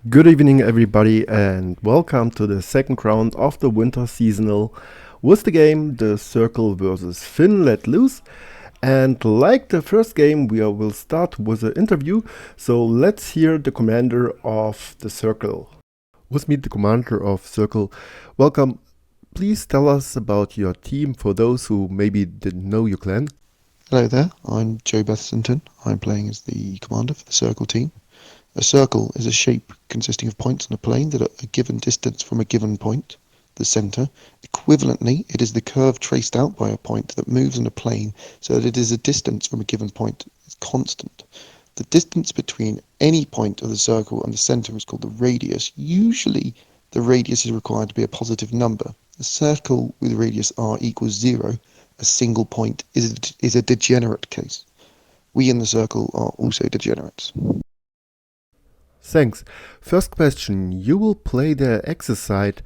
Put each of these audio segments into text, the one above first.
Good evening, everybody, and welcome to the second round of the winter seasonal with the game The Circle versus Finn Let Loose. And like the first game, will start with an interview. So let's hear the commander of the Circle. With me, the commander of Circle. Welcome. Please tell us about your team for those who maybe didn't know your clan. Hello there, I'm Joe Bethington. I'm playing as the commander for the Circle team. A circle is a shape consisting of points on a plane that are a given distance from a given point, the centre. Equivalently, it is the curve traced out by a point that moves on a plane so that it is a distance from a given point is constant. The distance between any point of the circle and the centre is called the radius. Usually, the radius is required to be a positive number. A circle with radius r equals 0, a single point, is a degenerate case. We in the circle are also degenerates. Thanks. First question. You will play the Axis side.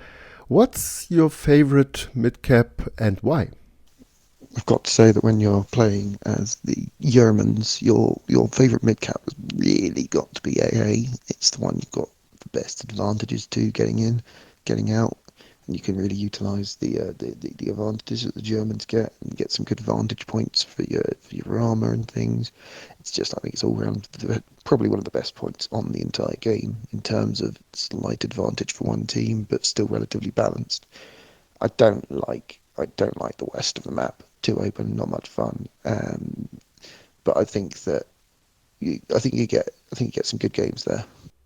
What's your favorite midcap and why? I've got to say that when you're playing as the Yermans, your favourite midcap has really got to be AA. It's the one you've got the best advantages to getting in, getting out, and you can really utilise the advantages that the Germans get and get some good vantage points for your armour and things. It's just I think it's all round probably one of the best points on the entire game in terms of slight advantage for one team, but still relatively balanced. I don't like the west of the map. Too open, not much fun. But I think that you get some good games there.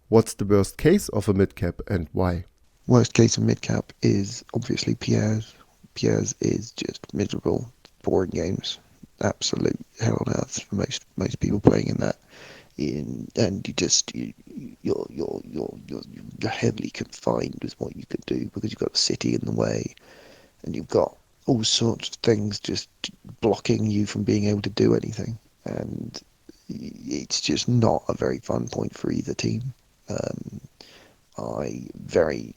What's the worst case of a midcap and why? Worst case of midcap is obviously Pierre's. Pierre's is just miserable, boring games. Absolute hell on earth for most people playing in that. And you're heavily confined with what you can do because you've got a city in the way and you've got all sorts of things just blocking you from being able to do anything. And it's just not a very fun point for either team. Um, I very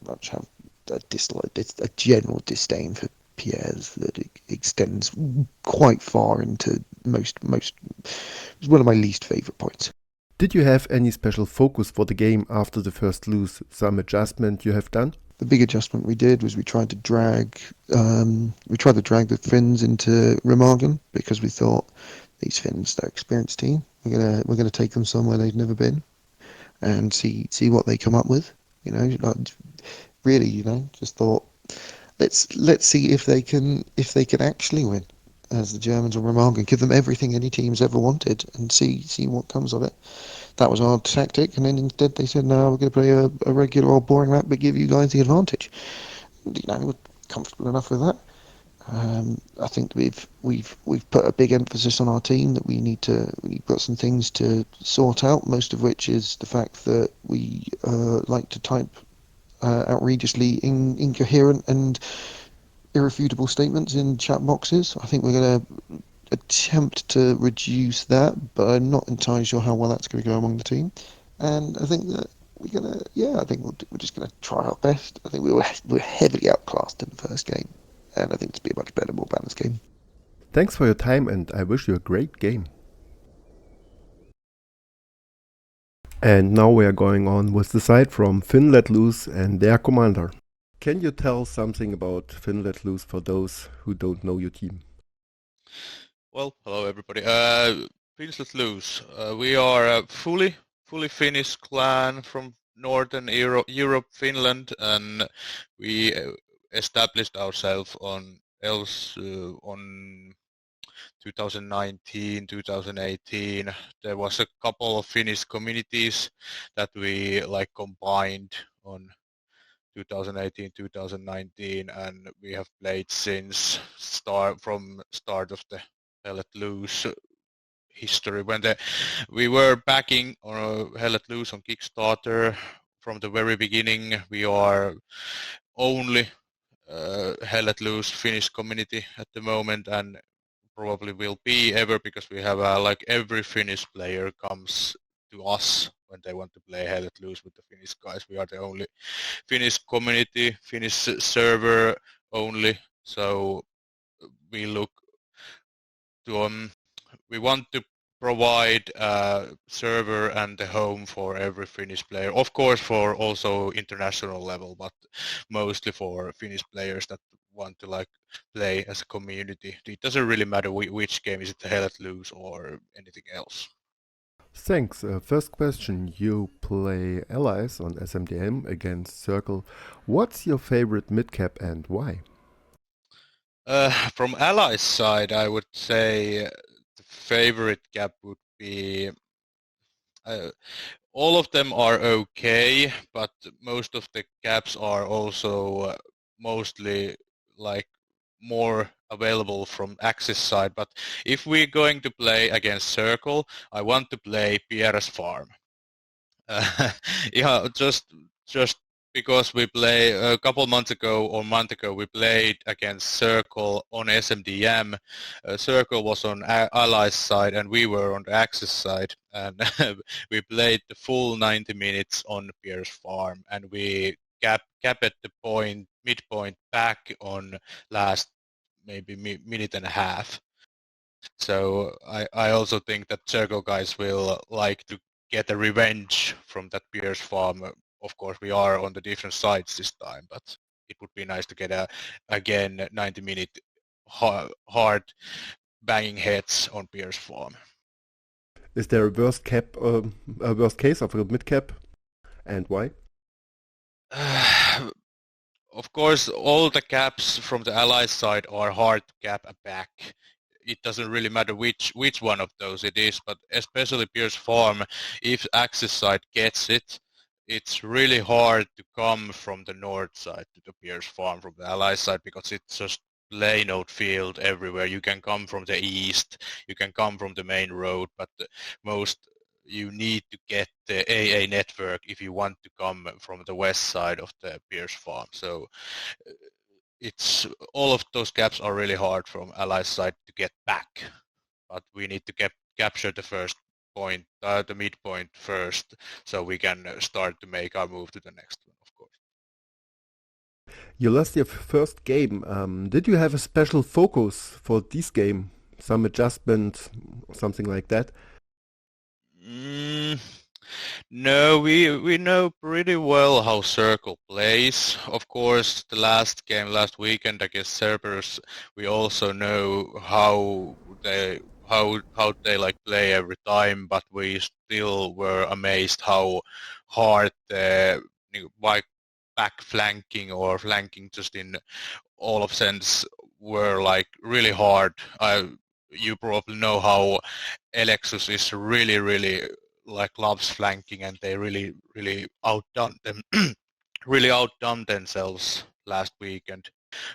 much have a dislike, a general disdain for Pierre's that it extends quite far into most. It's one of my least favourite points. Did you have any special focus for the game after the first lose? Some adjustment you have done? The big adjustment we did was we tried to drag the Finns into Remagen because we thought these Finns, they're experienced team. We're gonna take them somewhere they've never been and see what they come up with. Really, just thought let's see if they can actually win as the Germans or Remagen. Give them everything any team's ever wanted and see what comes of it. That was our tactic, and then instead they said, no, we're going to play a regular old boring map, but give you guys the advantage. We're comfortable enough with that. I think we've put a big emphasis on our team that we've got some things to sort out. Most of which is the fact that we like to type outrageously incoherent and irrefutable statements in chat boxes. I think we're going to attempt to reduce that, but I'm not entirely sure how well that's going to go among the team. And I think that I think we're just gonna try our best. I think we were heavily outclassed in the first game, and I think it's be a much better, more balanced game. Thanks for your time and I wish you a great game. And now we are going on with the side from Finn Let Loose and their commander. Can you tell something about Finn Let Loose for those who don't know your team? Well, hello everybody. Please let loose. We are a fully Finnish clan from Northern Europe, Finland, and we established ourselves on 2019, 2018. There was a couple of Finnish communities that we like combined on 2018, 2019, and we have played since start of the Hell Let Loose history when we were backing on Hell Let Loose on Kickstarter from the very beginning. We are only Hell Let Loose Finnish community at the moment, and probably will be ever because we have like every Finnish player comes to us when they want to play Hell Let Loose with the Finnish guys. We are the only Finnish community, Finnish server only. So we look to we want to provide a server and a home for every Finnish player. Of course, for also international level, but mostly for Finnish players that want to like play as a community. It doesn't really matter which game, is it Hell Let Loose or anything else. Thanks. First question. You play allies on SMDM against Circle. What's your favorite midcap and why? From Allies side, I would say the favorite cap would be uh, all of them are okay, but most of the caps are also mostly like more available from Axis side. But if we're going to play against Circle, I want to play Pierre's Farm. Yeah, just because we play a couple months ago or month ago, we played against Circle on SMDM. Circle was on Allies side and we were on the Axis side, and we played the full 90 minutes on Pierre's Farm, and we capped the midpoint back on last maybe minute and a half. So I also think that Circle guys will like to get a revenge from that Pierce farm. Of course, we are on the different sides this time, but it would be nice to get again 90-minute hard banging heads on Pierce farm. Is there a a worst case of a midcap, and why? Of course, all the caps from the Allies side are hard to cap a back. It doesn't really matter which one of those it is, but especially Pierce Farm, if Axis side gets it, it's really hard to come from the north side to the Pierce Farm from the Allies side, because it's just plain old field everywhere. You can come from the east, you can come from the main road, but most you need to get the AA network if you want to come from the west side of the Pierce Farm. So it's all of those caps are really hard from Allies side to get back, but we need to capture the first point, the midpoint first, so we can start to make our move to the next one, of course. You lost your first game. Did you have a special focus for this game? Some adjustment, something like that? No, we know pretty well how Circle plays. Of course, the last game last weekend against Cerberus, we also know how they like play every time, but we still were amazed how hard the back flanking or flanking just in all of sense were like really hard. You probably know how Alexus is really like loves flanking, and they really outdone them really outdone themselves last weekend.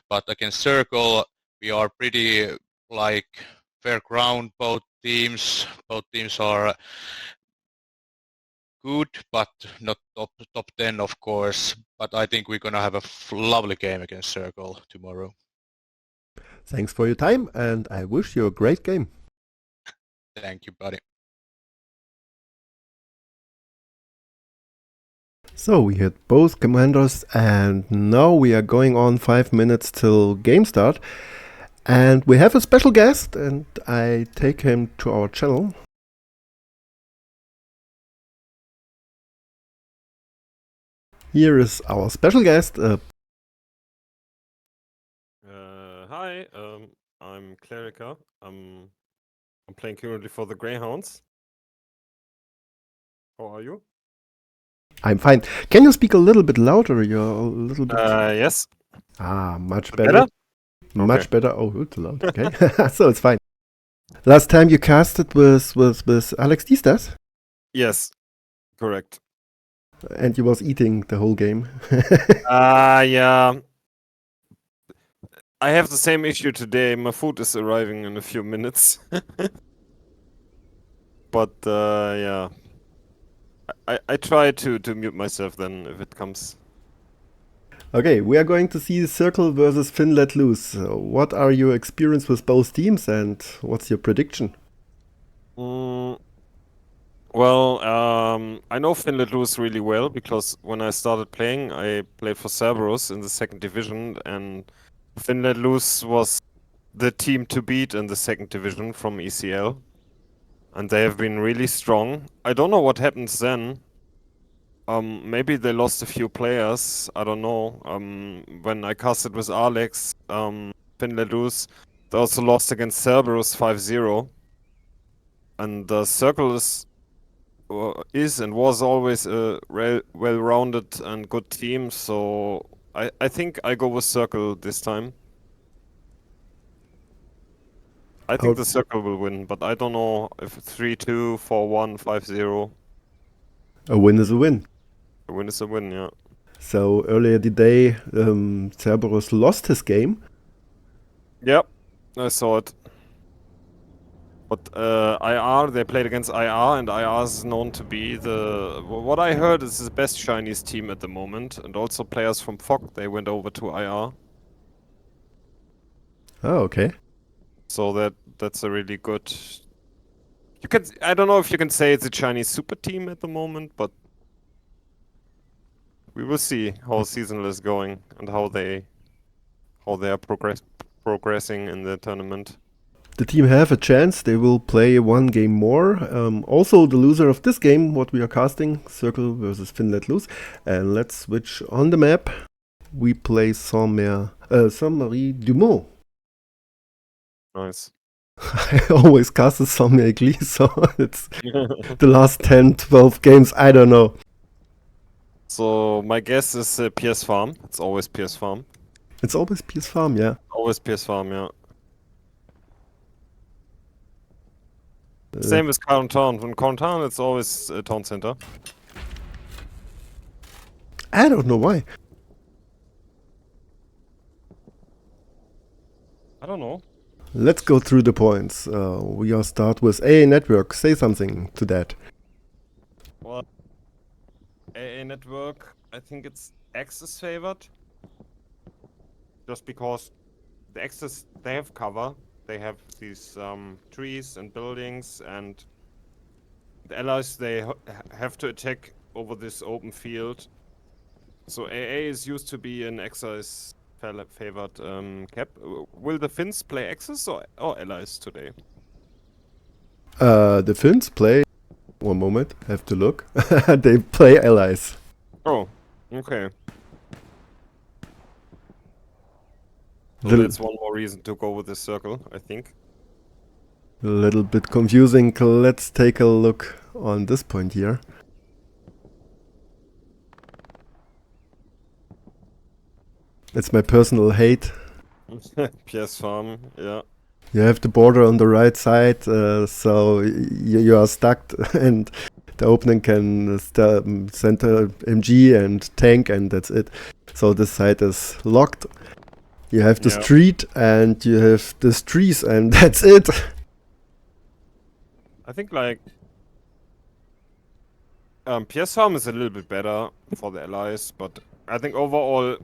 But against Circle, we are pretty like fair ground. Both teams are good, but not top 10, of course. But I think we're gonna have a lovely game against Circle tomorrow. Thanks for your time, and I wish you a great game. Thank you, buddy. So we had both commanders, and now we are going on 5 minutes till game start. And we have a special guest, and I take him to our channel. Here is our special guest. Hi, I'm Clerica. I'm playing currently for the Greyhounds. How are you? I'm fine. Can you speak a little bit louder? You're a little bit. Yes. Much better. Much Okay. better. Oh, it's loud. Okay, so it's fine. Last time you casted with Alex Diestas, Yes, correct. and you was eating the whole game. Yeah. I have the same issue today. My food is arriving in a few minutes. But yeah. I try to mute myself then if it comes. Okay, we are going to see Circle versus Finn Let Loose. What are your experience with both teams, and what's your prediction? Well, I know Finn Let Loose really well because when I started playing, I played for Cerberus in the second division, and Finn Let Loose was the team to beat in the second division from ECL. and they have been really strong. I don't know what happens then. Maybe they lost a few players. I don't know. When I casted with Alex, Finledus, they also lost against Cerberus 5-0. And the Circle is and was always a well-rounded and good team. So I think I go with Circle this time. I think the Circle will win, but I don't know if 3-2, 4-1, 5-0. A win is a win. A win is a win, yeah. So earlier today, Cerberus lost his game. Yep, I saw it. But IR, they played against IR, and IR is known to be what I heard is the best Chinese team at the moment, and also players from FOC, they went over to IR. Oh, okay. So that's a really good. I don't know if you can say it's a Chinese super team at the moment, but we will see how seasonal is going and how they are progressing in the tournament. The team have a chance. They will play one game more. Also, the loser of this game, what we are casting, Circle versus Finland lose. And let's switch on the map. We play Saint-Marie Dumont. Nice. I always casted Saint-Marie Glee, so it's the last 10, 12 games, I don't know. So my guess is PS Farm. It's always PS Farm. It's always PS Farm, yeah. Always PS Farm, yeah. Same as Town. When Town, it's always Town Center. I don't know why. I don't know. Let's go through the points. We'll start with AA Network. Say something to that. Well, AA Network, I think it's Axis favored. Just because the Axis, they have cover. They have these trees and buildings, and the allies, they have to attack over this open field. So AA is used to be an Axis favored cap. Will the Finns play Axis or allies today? The Finns play... One moment, have to look. They play allies. Oh, okay. So that's one more reason to go with the Circle, I think. A little bit confusing. Let's take a look on this point here. It's my personal hate. PS Farm, yeah. You have the border on the right side, so you are stuck, and the opening can send a MG and tank, and that's it. So this side is locked. You have the street, and you have the trees, and that's it. I think like PS Farm is a little bit better for the allies, but I think overall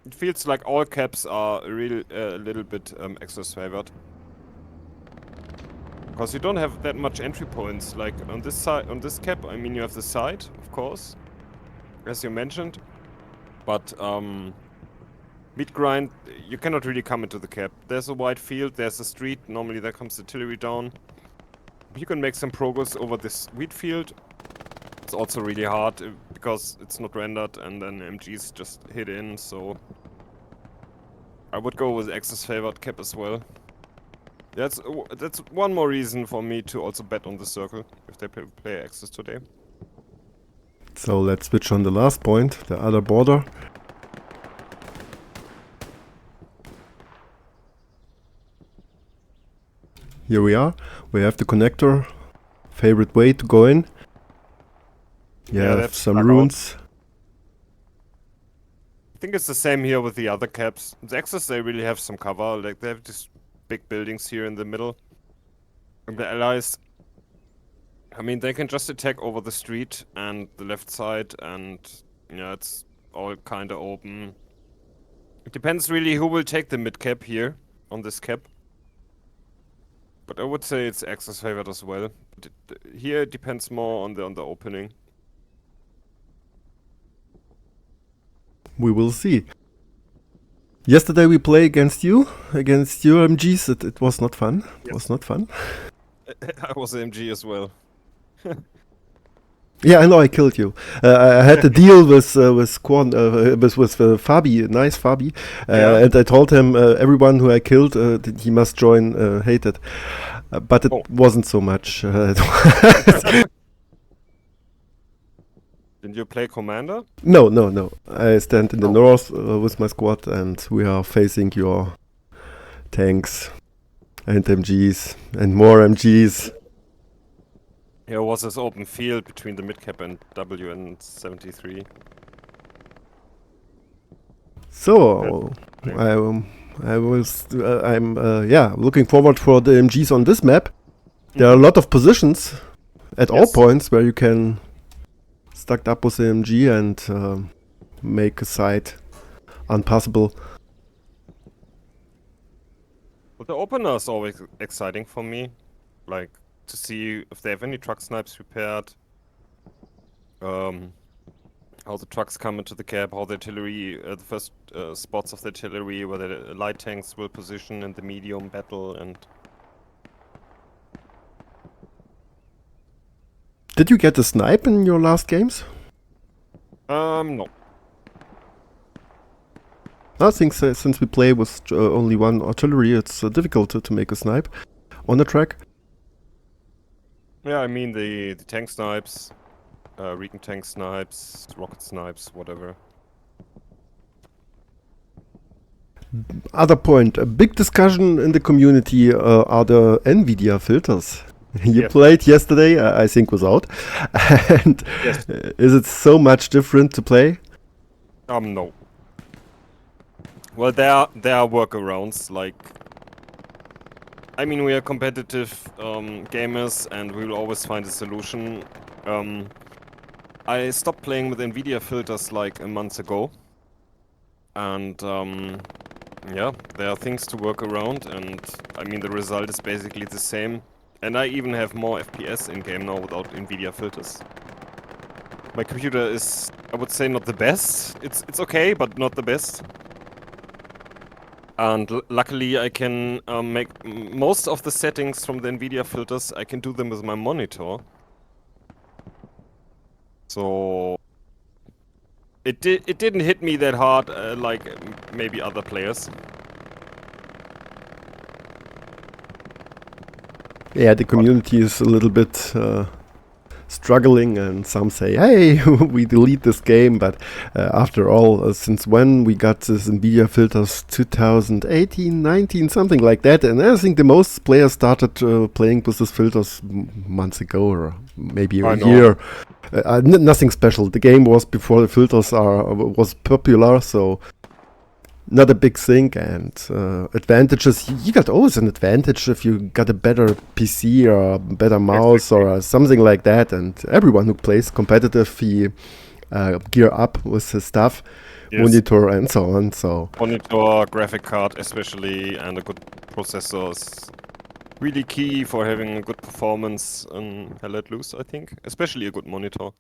it feels like all caps are really a little bit Axis favored. Because you don't have that much entry points. Like on this side, on this cap, I mean you have the side, of course, as you mentioned, but mid grind, you cannot really come into the cap. There's a wide field, there's a street, normally there comes artillery down. You can make some progress over this wheat field. It's also really hard because it's not rendered and then MGs just hit in, so I would go with Axis favored cap as well. That's one more reason for me to also bet on the Circle if they play Axis today. So let's switch on the last point, the other border. Here we are. We have the connector. Favorite way to go in. You have some ruins. I think it's the same here with the other caps. The Axis, they really have some cover. Like they have these big buildings here in the middle. And the allies, I mean, they can just attack over the street and the left side, and it's all kind of open. It depends really who will take the mid cap here on this cap. But I would say it's Axis favored as well. Here it depends more on the opening. We will see. Yesterday we played against you, against your MGs. It was not fun. It was not fun. I was MG as well. Yeah, I know I killed you. I had to deal with Fabi, nice Fabi, Yeah. and I told him everyone who I killed that he must join hated, but it Oh. wasn't so much. Did you play Commander? No, no, no. I stand in the Oh. north with my squad, and we are facing your tanks and MGs and more MGs. There was this open field between the midcap and WN73. So I'm yeah looking forward for the MGs on this map. There are a lot of positions at all Yes. points where you can stack up with the MG and make a site unpassable. But the opener is always exciting for me. Like, to see if they have any truck snipes prepared. How the trucks come into the cap, how the artillery, the first spots of the artillery, where the light tanks will position in the medium battle, and Did you get a snipe in your last games? no. I think since we play with only one artillery, it's difficult to make a snipe on the track. Yeah, I mean the tank snipes, recon tank snipes, rocket snipes, whatever. Other point, a big discussion in the community are the NVIDIA filters. You Yes. played yesterday, I think, without. And Yes. is it so much different to play? No. Well, there are workarounds. Like, I mean, we are competitive gamers, and we will always find a solution. I stopped playing with NVIDIA filters like a month ago, and yeah, there are things to work around, and I mean the result is basically the same. And I even have more FPS in game now without NVIDIA filters. My computer is, I would say, not the best. It's okay, but not the best. And luckily, I can make most of the settings from the NVIDIA filters. I can do them with my monitor. So it didn't hit me that hard like maybe other players. Yeah, the community is a little bit struggling, and some say, hey, we delete this game, but after all, since when we got this NVIDIA filters, 2018, 19, something like that, and I think the most players started playing with these filters months ago, or maybe a year. Nothing special. The game was before the filters was popular, so not a big thing. And advantages, you got always an advantage if you got a better PC or a better mouse or something like that. And everyone who plays competitive, he gear up with his stuff, monitor and so on. So monitor, graphic card especially, and a good processor is really key for having a good performance in Let Loose, I think. Especially a good monitor.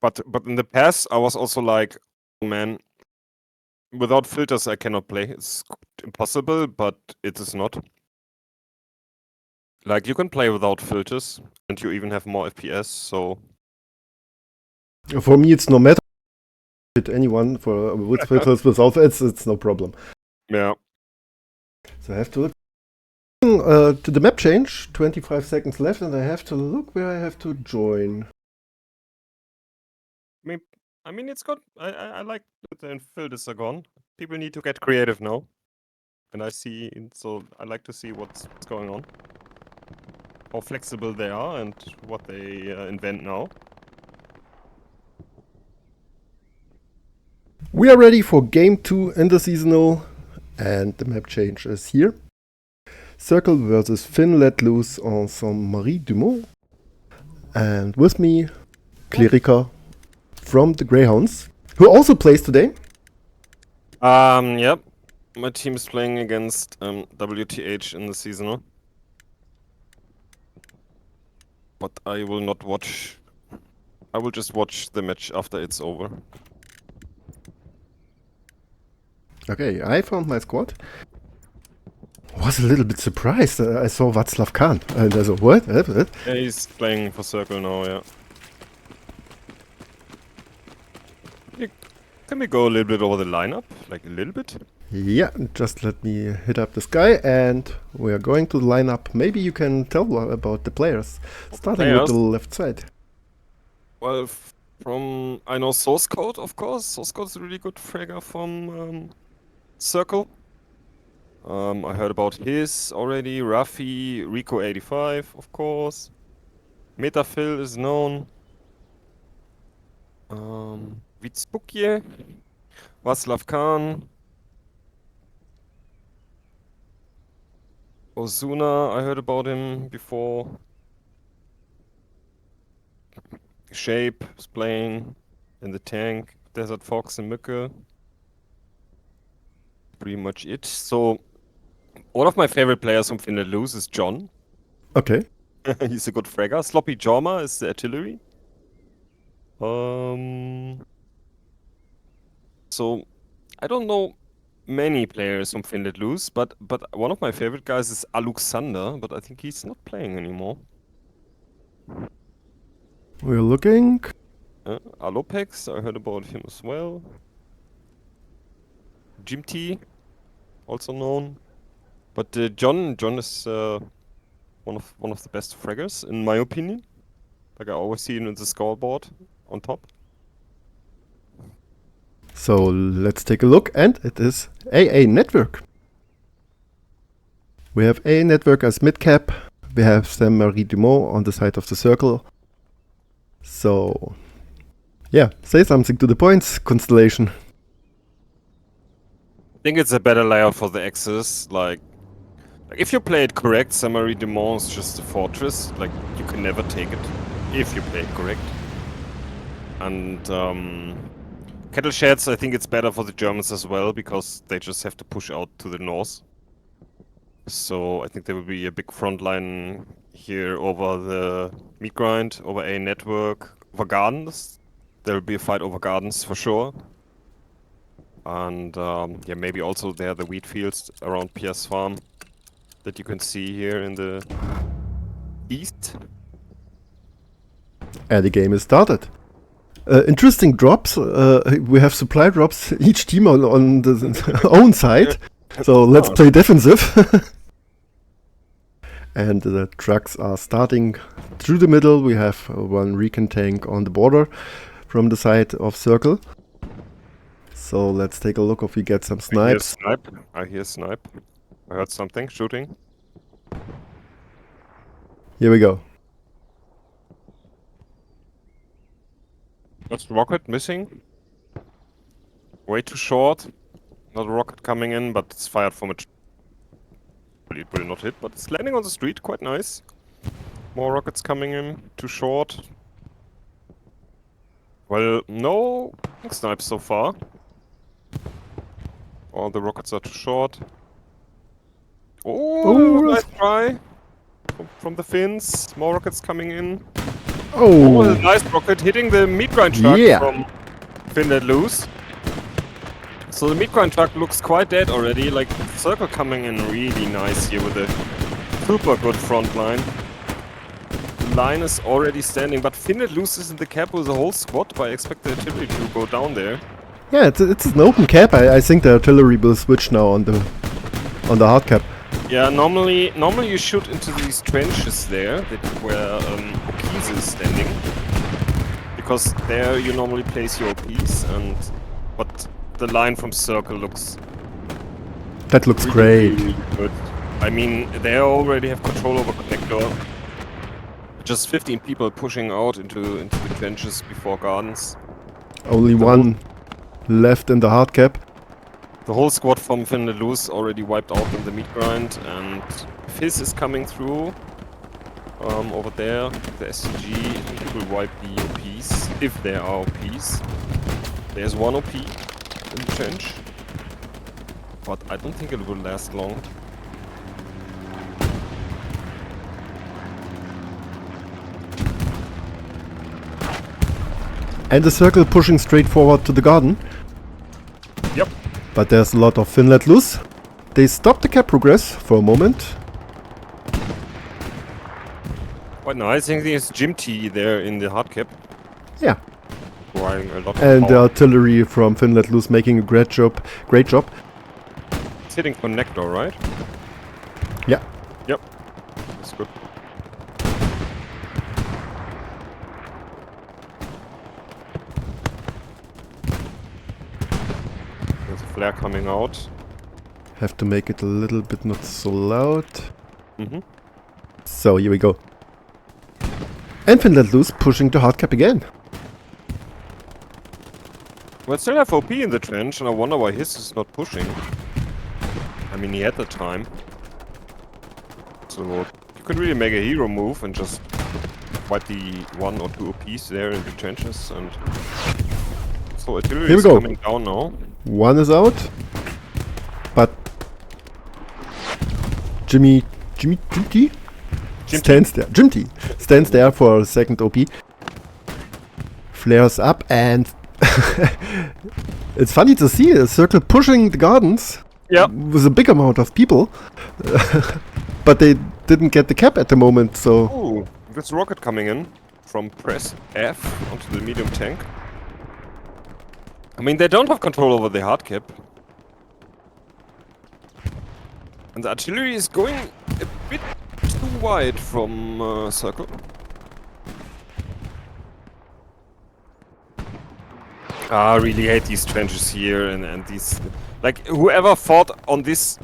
But in the past, I was also like, oh, man, without filters, I cannot play. It's impossible, but it is not. Like, you can play without filters, and you even have more FPS, so... For me, it's no matter anyone with filters, without it's no problem. Yeah. So I have to look to the map change. 25 seconds left, and I have to look where I have to join. I mean, it's good. I like that the filters are gone. People need to get creative now. And so I like to see what's going on. How flexible they are and what they invent now. We are ready for game 2 in the seasonal, and the map change is here. Circle versus Finn let loose on Saint-Marie-du-Mont. And with me, Klerica from the Greyhounds, who also plays today. Yep. My team is playing against WTH in the seasonal. But I will not watch. I will just watch the match after it's over. Okay, I found my squad. Was a little bit surprised. I saw Václav Khan. And I said, what? Yeah, he's playing for Circle now, yeah. Can we go a little bit over the lineup? Like a little bit? Yeah, just let me hit up this guy and we are going to the lineup. Maybe you can tell about the players. Starting with the left side. Well, from I know Source Code, of course. Source Code is a really good fragger from Circle. I heard about his already. Rafi, Rico85, of course. Metafil is known. Vitspukje, Václav Khan. Ozuna, I heard about him before. Shape is playing in the tank. Desert Fox and Mücke. Pretty much it. So, one of my favorite players from Finland Lose is John. Okay. He's a good fragger. Sloppy Jorma is the artillery. So, I don't know many players from Finland Lose, but one of my favorite guys is Alexander, but I think he's not playing anymore. We're looking. Alopex, I heard about him as well. Jim T, also known. But John is one of the best fraggers, in my opinion. Like I always see him in the scoreboard on top. So let's take a look, and it is AA Network. We have AA Network as mid-cap. We have Saint-Marie Dumont on the side of the circle. So, yeah, say something to the points, Constellation. I think it's a better layout for the Axis. Like if you play it correct, Saint-Marie Dumont is just a fortress. Like you can never take it if you play it correct. And Kettle Sheds, I think it's better for the Germans as well because they just have to push out to the north. So I think there will be a big front line here over the meat grind, over A network, over gardens. There will be a fight over gardens for sure. And yeah, maybe also there the wheat fields around PS Farm that you can see here in the east. And the game is started. Interesting drops. We have supply drops, each team on the own side. So let's play defensive. And the trucks are starting through the middle. We have one recon tank on the border from the side of Circle. So let's take a look if we get some snipes. I hear snipe. I heard something shooting. Here we go. That's rocket missing. Way too short. Not a rocket coming in, but it's fired from a... It will not hit, but it's landing on the street. Quite nice. More rockets coming in. Too short. Well, no snipes so far. All the rockets are too short. Oh, nice try. From the Finns. More rockets coming in. Oh, a nice rocket hitting the meat grind truck from Finland Loose. So the meat grind truck looks quite dead already. Like Circle coming in really nice here with a super good front line. The line is already standing, but Finland Loose is in the cap with the whole squad, but I expect the artillery to go down there. Yeah, it's an open cap. I think the artillery will switch now on the hard cap. Yeah, normally you shoot into these trenches there, where OPs is standing, because there you normally place your OPs, but the line from Circle looks... That looks great. Really good. I mean, they already have control over Connector. Just 15 people pushing out into the trenches before gardens. Only one left in the hard cap. The whole squad from Finland Loose already wiped out in the meat grind, and Fizz is coming through over there. The SCG, I think he will wipe the OPs, if there are OPs. There's one OP in the trench, but I don't think it will last long. And the Circle pushing straight forward to the garden. Yep. But there's a lot of Finn let loose. They stop the cap progress for a moment. Quite nice. I think there's Jim T there in the hard cap. Yeah. Providing a lot of And the power. artillery from Finn let loose making a great job. Great job. It's hitting connector, right? Yeah. Yep. That's good. There's a flare coming out. Have to make it a little bit not so loud. Mm-hmm. So here we go. And Finn let loose pushing the hard cap again. Well, still have OP in the trench, and I wonder why his is not pushing. I mean, he had the time. So you could really make a hero move and just wipe the 1 or 2 OPs there in the trenches, and so artillery Here we is go. coming down now. One is out. But Jim T stands there. Jim T stands there for a second OP. Flares up and it's funny to see a circle pushing the gardens Yeah. with a big amount of people. But they didn't get the cap at the moment, so Oh, there's a rocket coming in from press F onto the medium tank. I mean, they don't have control over the hard cap. And the artillery is going a bit too wide from circle. I really hate these trenches here and these... Like, whoever fought on this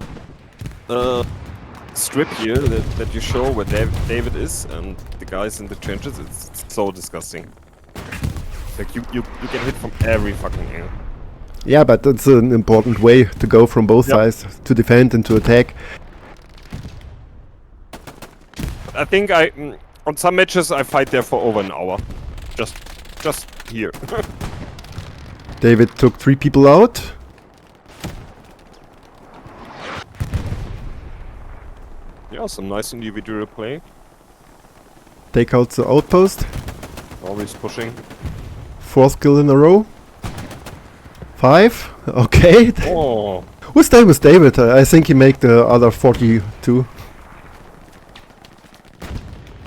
strip here that you show where David is and the guys in the trenches, it's so disgusting. Like, you get hit from every fucking angle. yeah, but that's an important way to go from both Yep. sides, to defend and to attack. I think on some matches I fight there for over an hour. Just here. David took 3 people out. Yeah, some nice individual play. Take out the outpost. Always pushing. 4th kill in a row. 5. Okay. Oh, We'll stay with David. I think he made the other 42.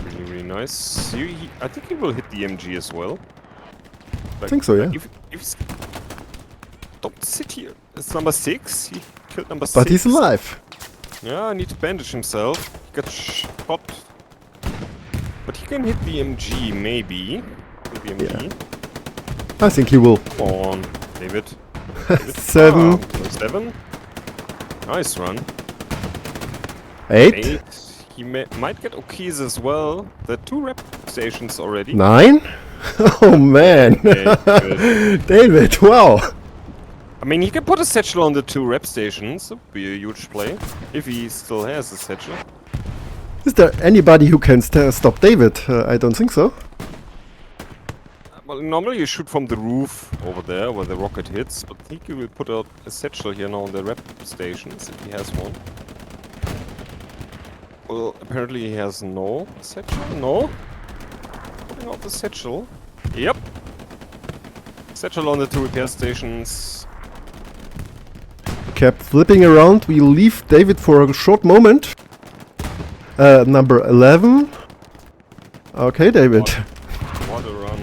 really, really nice. I think he will hit the MG as well. I think so, yeah. If he's... Don't sit here. It's number 6. He killed number 6. But he's alive. Yeah, I need to bandage himself. He got shot. But he can hit the MG, maybe. Hit the MG. I think he will. Come on, David. 7. 7. Nice run. 8. 8. He might get Okis as well. There are 2 rep stations already. 9. Oh man. Okay, good. David, wow. I mean, he can put a satchel on the 2 rep stations. That would be a huge play. If he still has a satchel. Is there anybody who can stop David? I don't think so. Well, normally you shoot from the roof over there where the rocket hits, but I think he will put out a satchel here now on the rep stations if he has one. Well, apparently he has no satchel. No? Putting out the satchel. Yep. Satchel on the 2 repair stations. Kept flipping around. We leave David for a short moment. Number 11. Okay, David. What a run.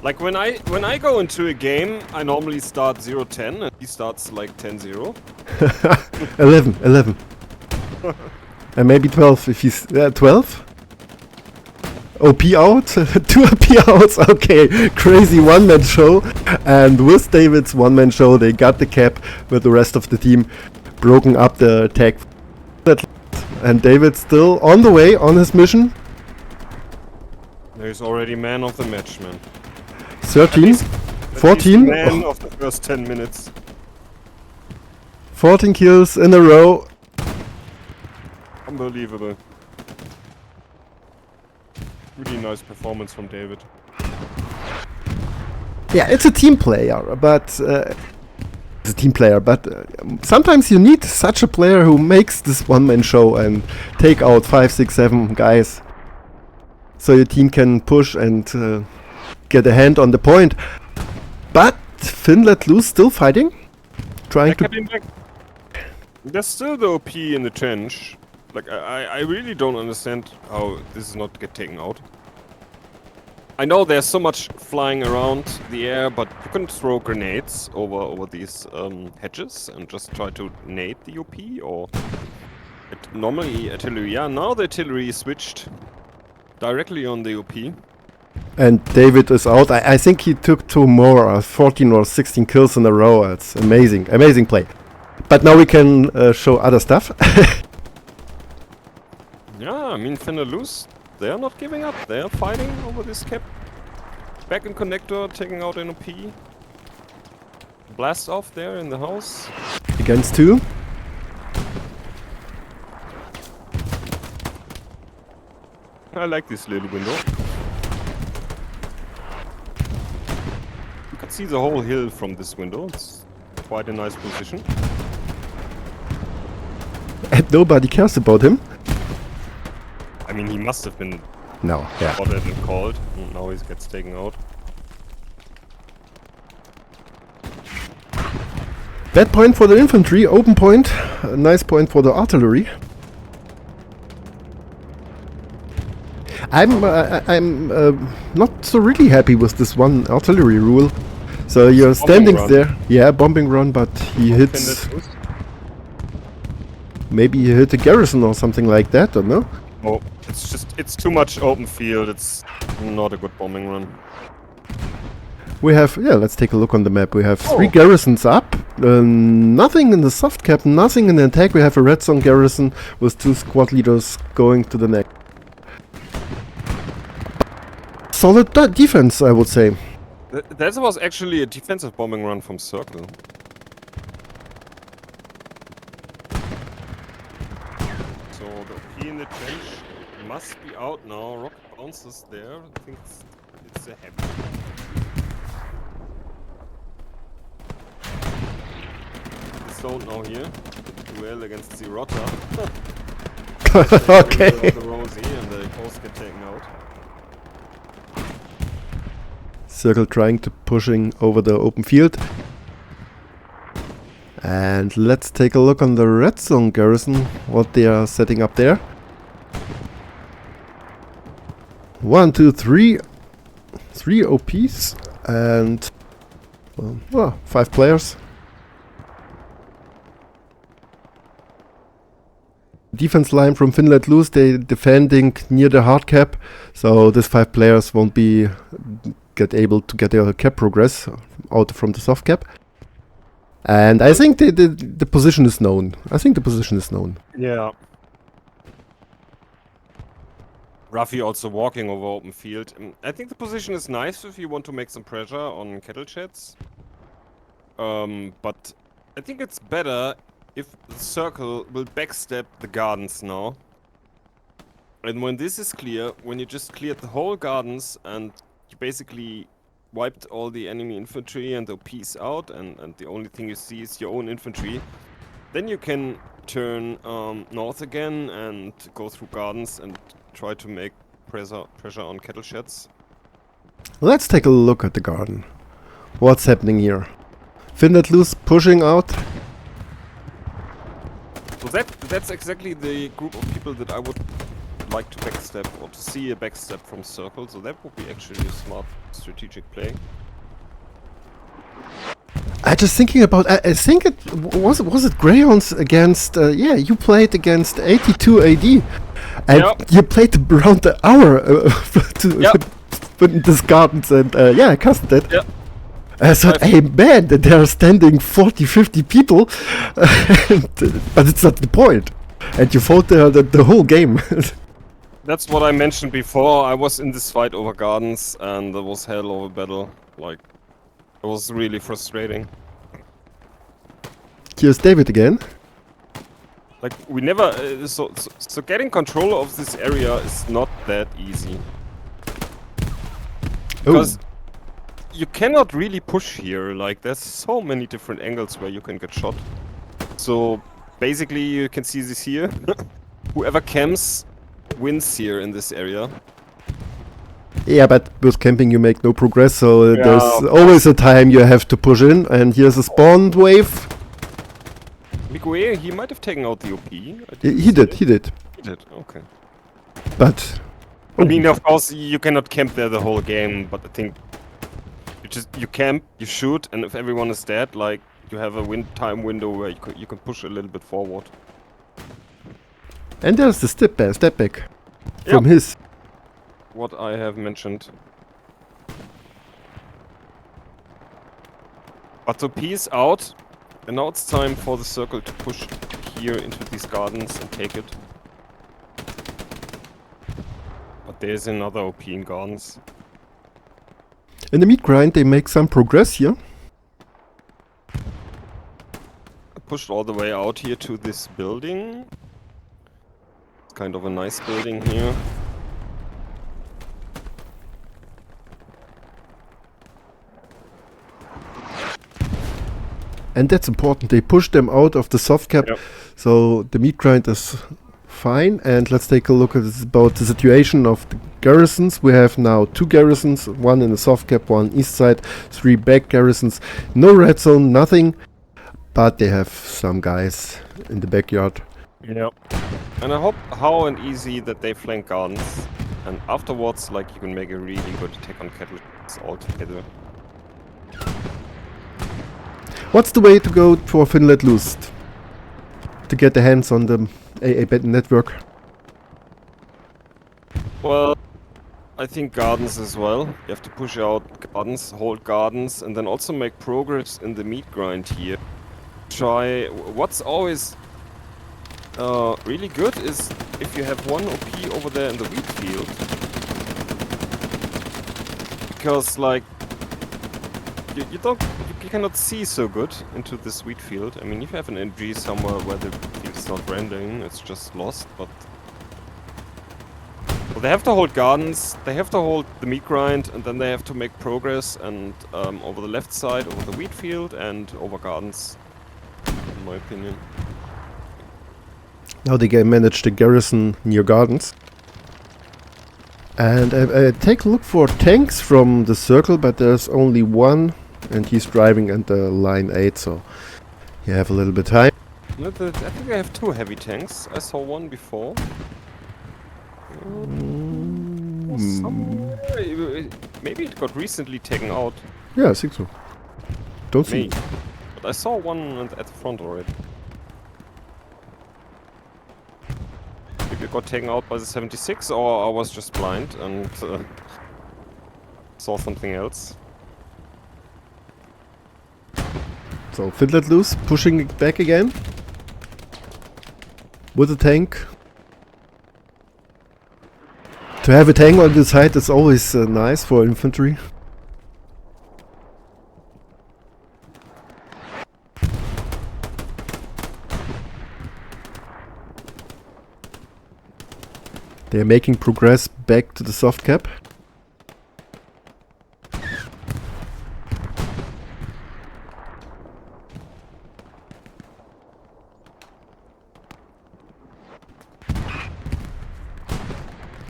Like when I go into a game, I normally start 0-10 and he starts like 10-0. 11. And maybe 12 if he's 12. OP out, 2 OP outs, okay, crazy one-man show. And with David's one-man show, they got the cap with the rest of the team, broken up the attack. And David still on the way on his mission. There's already man of the match, man. 13, At least 14, man of the first 10 minutes. 14 kills in a row. Unbelievable. Really nice performance from David. Yeah, it's a team player, but sometimes you need such a player who makes this one-man show and take out 5, 6, 7 guys, so your team can push and get a hand on the point. But Finn let loose, still fighting, trying to... There's still the OP in the trench. Like, I really don't understand how this is not get taken out. I know there's so much flying around the air, but you can throw grenades over these hedges and just try to nade the OP, or... normally artillery. Yeah, now the artillery switched directly on the OP. And David is out. I think he took 2 more, 14 or 16 kills in a row. It's amazing. Amazing play. But now we can show other stuff. Yeah, I mean, FLL loose. They are not giving up. They are fighting over this cap. Back in connector, taking out an OP. Blast off there in the house. Against 2. I like this little window. You can see the whole hill from this window. It's quite a nice position. And nobody cares about him. I mean, he must have been No, yeah. spotted and called. And now he gets taken out. Bad point for the infantry, open point. A nice point for the artillery. I'm not so really happy with this one artillery rule. So you're standing there, yeah, bombing run, but he hits. Maybe he hit a garrison or something like that, I don't know. Oh, it's too much open field. It's not a good bombing run. We have, yeah, let's take a look on the map. We have 3 garrisons up, nothing in the soft cap, nothing in the attack. We have a red zone garrison with 2 squad leaders going to the next. Solid defense, I would say. That was actually a defensive bombing run from Circle. So the OP in the trench must be out now. Rocket bounces there. I think it's a heavy. Don't know here. Duel against the Rotter. Okay. The Rosie and the coast get taken out. Circle trying to pushing over the open field. And let's take a look on the red zone garrison, what they are setting up there. 1, 2, 3. 3 OPs and 5 players. Defense line from FLL loose, they defending near the hard cap, so these 5 players won't be able to get their cap progress out from the soft cap. And I think the position is known. Yeah. Ruffy also walking over open field. I think the position is nice if you want to make some pressure on kettle sheds. But I think it's better if the Circle will backstab the gardens now. And when this is clear, when you just cleared the whole gardens and you basically wiped all the enemy infantry and the OPs out, and the only thing you see is your own infantry, then you can turn north again and go through gardens and try to make pressure on kettle sheds. Let's take a look at the garden. What's happening here? FLL loose pushing out. So that's exactly the group of people that I would like to backstep, or to see a backstep from Circle, so that would be actually a smart strategic play. I just thinking about, I think it was it Greyhounds against, yeah, you played against 82 AD, and you played around the hour in this gardens, and yeah, I casted it. Yeah. I thought, hey man, there are standing 40, 50 people, but it's not the point. And you fought the whole game. That's what I mentioned before. I was in this fight over gardens, and there was hell of a battle. Like, it was really frustrating. Here's David again. Like, we never... so getting control of this area is not that easy. Because you cannot really push here. Like, there's so many different angles where you can get shot. So, basically, you can see this here. Whoever camps wins here in this area. Yeah, but with camping you make no progress, so there's always a time you have to push in, and here's a spawn wave. Miguel, he might have taken out the OP. He did. He did, okay. But I mean, of course, you cannot camp there the whole game, but I think you camp, you shoot, and if everyone is dead, like, you have a time window where you can push a little bit forward. and there's the step back from his. What I have mentioned. But the P is out, and now it's time for the circle to push here into these gardens and take it. But there's another OP in gardens. In the meat grind, they make some progress here. I pushed all the way out here to this building. It's kind of a nice building here. And that's important. They push them out of the soft cap, so the meat grind is fine. And let's take a look at this about the situation of the garrisons. We have now 2 garrisons, one in the soft cap, one east side, 3 back garrisons. No red zone, nothing, but they have some guys in the backyard. Yep. And I hope how and easy that they flank gardens, and afterwards, like, you can make a really good attack on cattle all together. What's the way to go for Finn Let Loose to get the hands on the AA network? Well, I think gardens as well. You have to push out gardens, hold gardens, and then also make progress in the meat grind here. Try. What's always really good is if you have one OP over there in the wheat field, because like you cannot see so good into this wheat field. I mean, if you have an NG somewhere where the field is not rendering, it's just lost. But well, they have to hold gardens, they have to hold the meat grind, and then they have to make progress and over the left side, over the wheat field, and over gardens, in my opinion. Now they manage the garrison near gardens. And take a look for tanks from the circle, but there's only one, and he's driving at the line 8, so you have a little bit time. I think I have 2 heavy tanks. I saw one before. Somewhere. Maybe it got recently taken out. Yeah, I think so. Don't see. Maybe. But I saw one at the front already. Maybe it got taken out by the 76, or I was just blind and saw something else. So Finn Let Loose pushing it back again with a tank. To have a tank on the side is always nice for infantry. They are making progress back to the soft cap.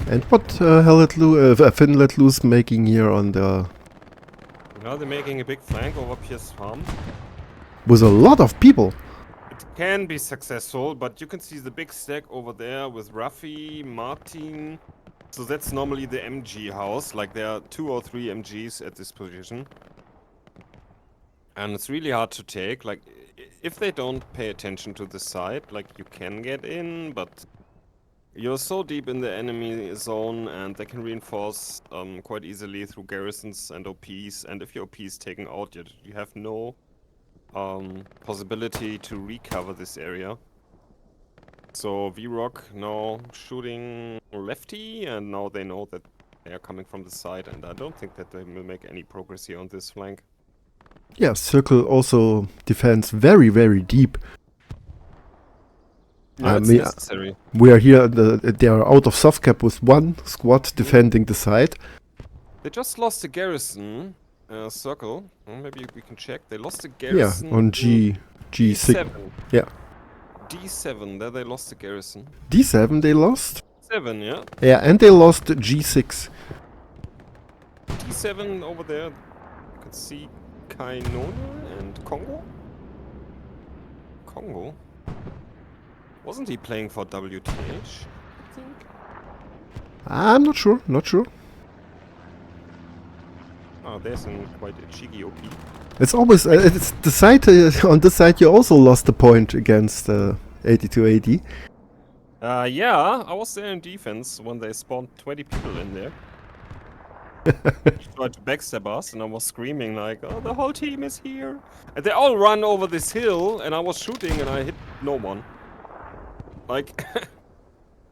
And what Finn Let Loose making here on the... Now they're making a big flank over Pierce Farm. With a lot of people. It can be successful, but you can see the big stack over there with Ruffy, Martin. So that's normally the MG house, like there are 2 or 3 MGs at this position. And it's really hard to take, like, if they don't pay attention to the side, like, you can get in, but you're so deep in the enemy zone and they can reinforce quite easily through garrisons and OPs, and if your OP is taken out, you have no possibility to recover this area. So V-Rock now shooting lefty, and now they know that they are coming from the side, and I don't think that they will make any progress here on this flank. Yeah, Circle also defends very, very deep. Yeah, it's necessary. We are here, they are out of soft cap with 1 squad defending the side. They just lost the garrison, Circle. Well, maybe we can check. They lost the garrison. Yeah, on G6. D7. Yeah. D7, there they lost the garrison. D7 they lost? 7, yeah. Yeah, and they lost G6. D7 over there. You can see Kainone and Congo. Congo? Wasn't he playing for WTH? I think. I'm not sure, not sure. Oh, there's quite a cheeky OP. It's always, it's the side, on this side you also lost a point against 8280. Yeah, I was there in defense when they spawned 20 people in there. Tried to backstab us, and I was screaming like, "Oh, the whole team is here!" And they all run over this hill, and I was shooting, and I hit no one. Like,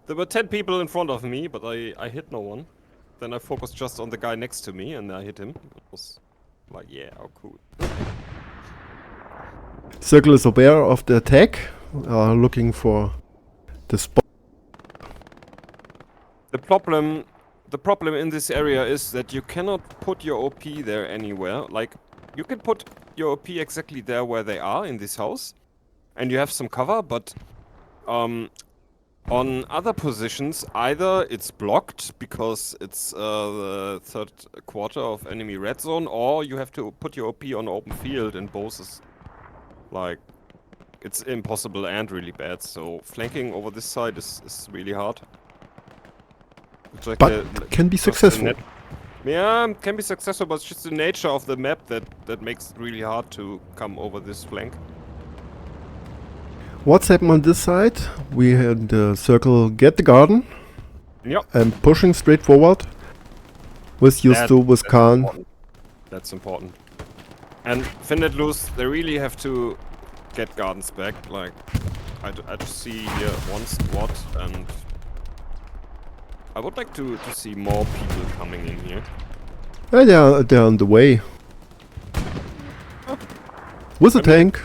there were 10 people in front of me, but I hit no one. Then I focused just on the guy next to me, and I hit him. It was like, yeah, oh cool. Circle is aware of the attack, looking for the spot. The problem in this area is that you cannot put your OP there anywhere. Like, you can put your OP exactly there where they are in this house, and you have some cover, but on other positions, either it's blocked because it's the third quarter of enemy red zone, or you have to put your OP on open field, and both is like, it's impossible and really bad. So flanking over this side is really hard. It's like But can be successful. Yeah, can be successful, but it's just the nature of the map that makes it really hard to come over this flank. What's happened on this side? We had the circle get the garden Yep. and pushing straight forward with Justo, with Khan. That's important. And Finnet Loose, they really have to get gardens back. Like, I just see here one squad, and I would like to see more people coming in here. They're on the way. With a tank.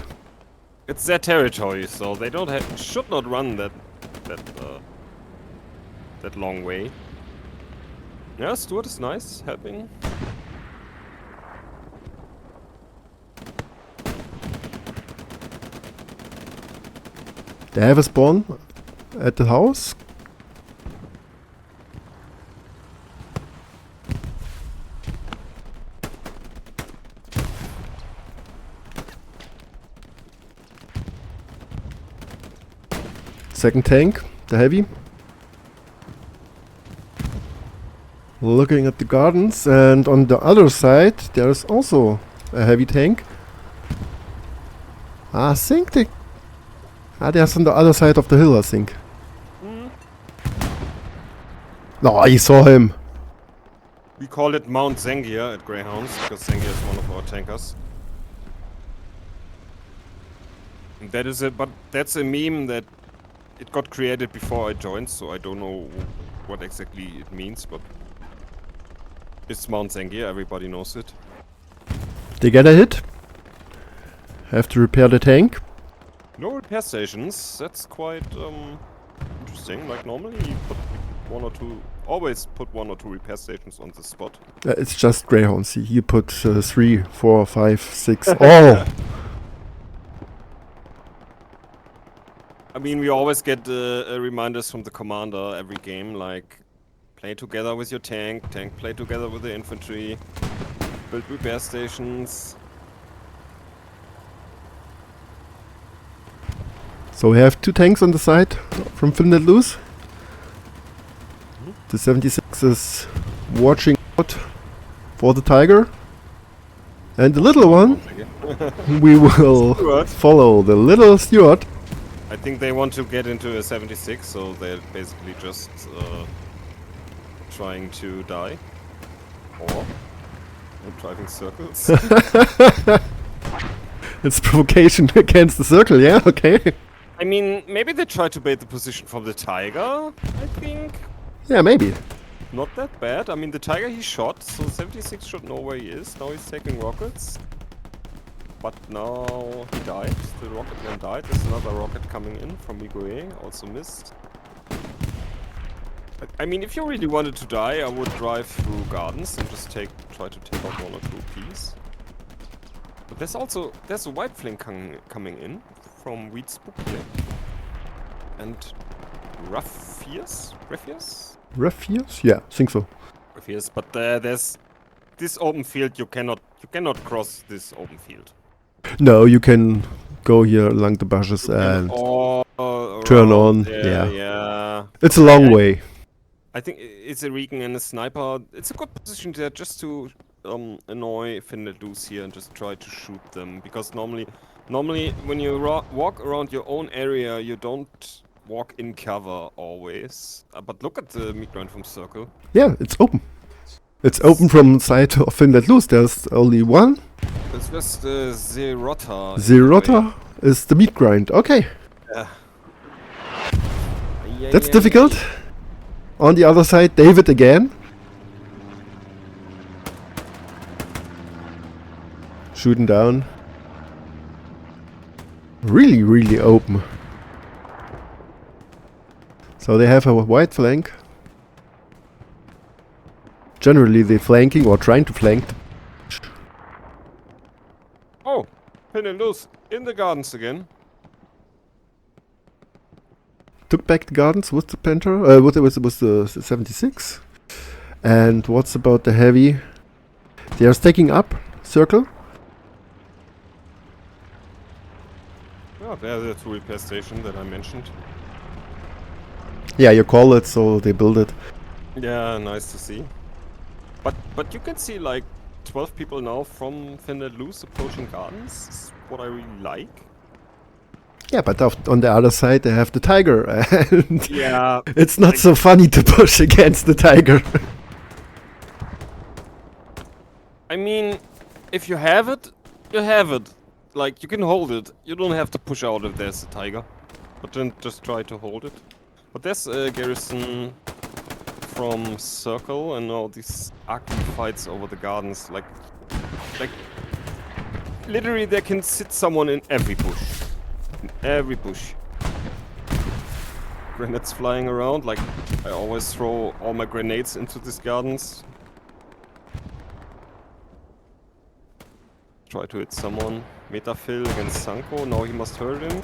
It's their territory, so they should not run that long way. Yeah, Stuart is nice, helping. They have a spawn at the house. Second tank, the heavy. Looking at the gardens, and on the other side there is also a heavy tank. I think there's on the other side of the hill, I think. No, I saw him. We call it Mount Zengia at Greyhounds, because Zengia is one of our tankers. But that's a meme that it got created before I joined, so I don't know what exactly it means, but it's Mount Zengia, everybody knows it. They get a hit. Have to repair the tank. No repair stations, that's quite interesting. Like, normally you always put one or two repair stations on the spot. It's just Greyhounds. You put 3, 4, 5, 6, all. I mean, we always get reminders from the commander every game, like, play together with your tank play together with the infantry, build repair stations. So we have 2 tanks on the side from Finland Loose. The 76 is watching out for the Tiger. And the little one, we will Stuart. follow the little Stuart. I think they want to get into a 76, so they're basically just trying to die. Or driving circles. It's provocation against the circle, yeah, okay. I mean, maybe they try to bait the position from the Tiger, I think. Yeah, maybe. Not that bad. I mean, the Tiger he shot, so 76 should know where he is. Now he's taking rockets. But now he died. The rocket man died. There's another rocket coming in from Migoe, also missed. I mean, if you really wanted to die, I would drive through gardens and just try to take out 1 or 2 Ps. But there's a white flank coming in from Wheat Spook here. And Raffiers? Refuse? Yeah, think so. Raffiers, but there's this open field. You cannot cross this open field. No, you can go here along the bushes and turn turn on, Yeah, yeah. yeah. it's a long way. I think it's a Regan and a sniper. It's a good position there just to annoy Finland loose here and just try to shoot them. Because normally when you walk around your own area, you don't walk in cover always. But look at the meat grind from circle. Yeah, it's open. It's open from side of Finland loose. There's only one. It's just Zerota. Zerota is the meat grind. Okay, Yeah. that's difficult. On the other side, David again. Shooting down. Really, really open. So they have a wide flank. Generally, they're flanking or trying to flank. Oh, Finland loose in the gardens again. Took back the gardens with the Panther. With the 76. And what's about the heavy? They are stacking up. Circle. Yeah, there's the 2 repair station that I mentioned. Yeah, you call it, so they build it. Yeah, nice to see. But you can see like 12 people now from Finland loose approaching gardens. Is what I really like. Yeah, but on the other side they have the tiger, and Yeah. it's not so funny to push against the tiger. I mean, if you have it, you have it. Like, you can hold it. You don't have to push out if there's a tiger. But then just try to hold it. But there's a garrison from circle, and now these ugly fights over the gardens. Like, literally there can sit someone in every bush. In every bush. Grenades flying around. Like, I always throw all my grenades into these gardens. Try to hit someone. Metaphil against Sanko. Now he must hurt him.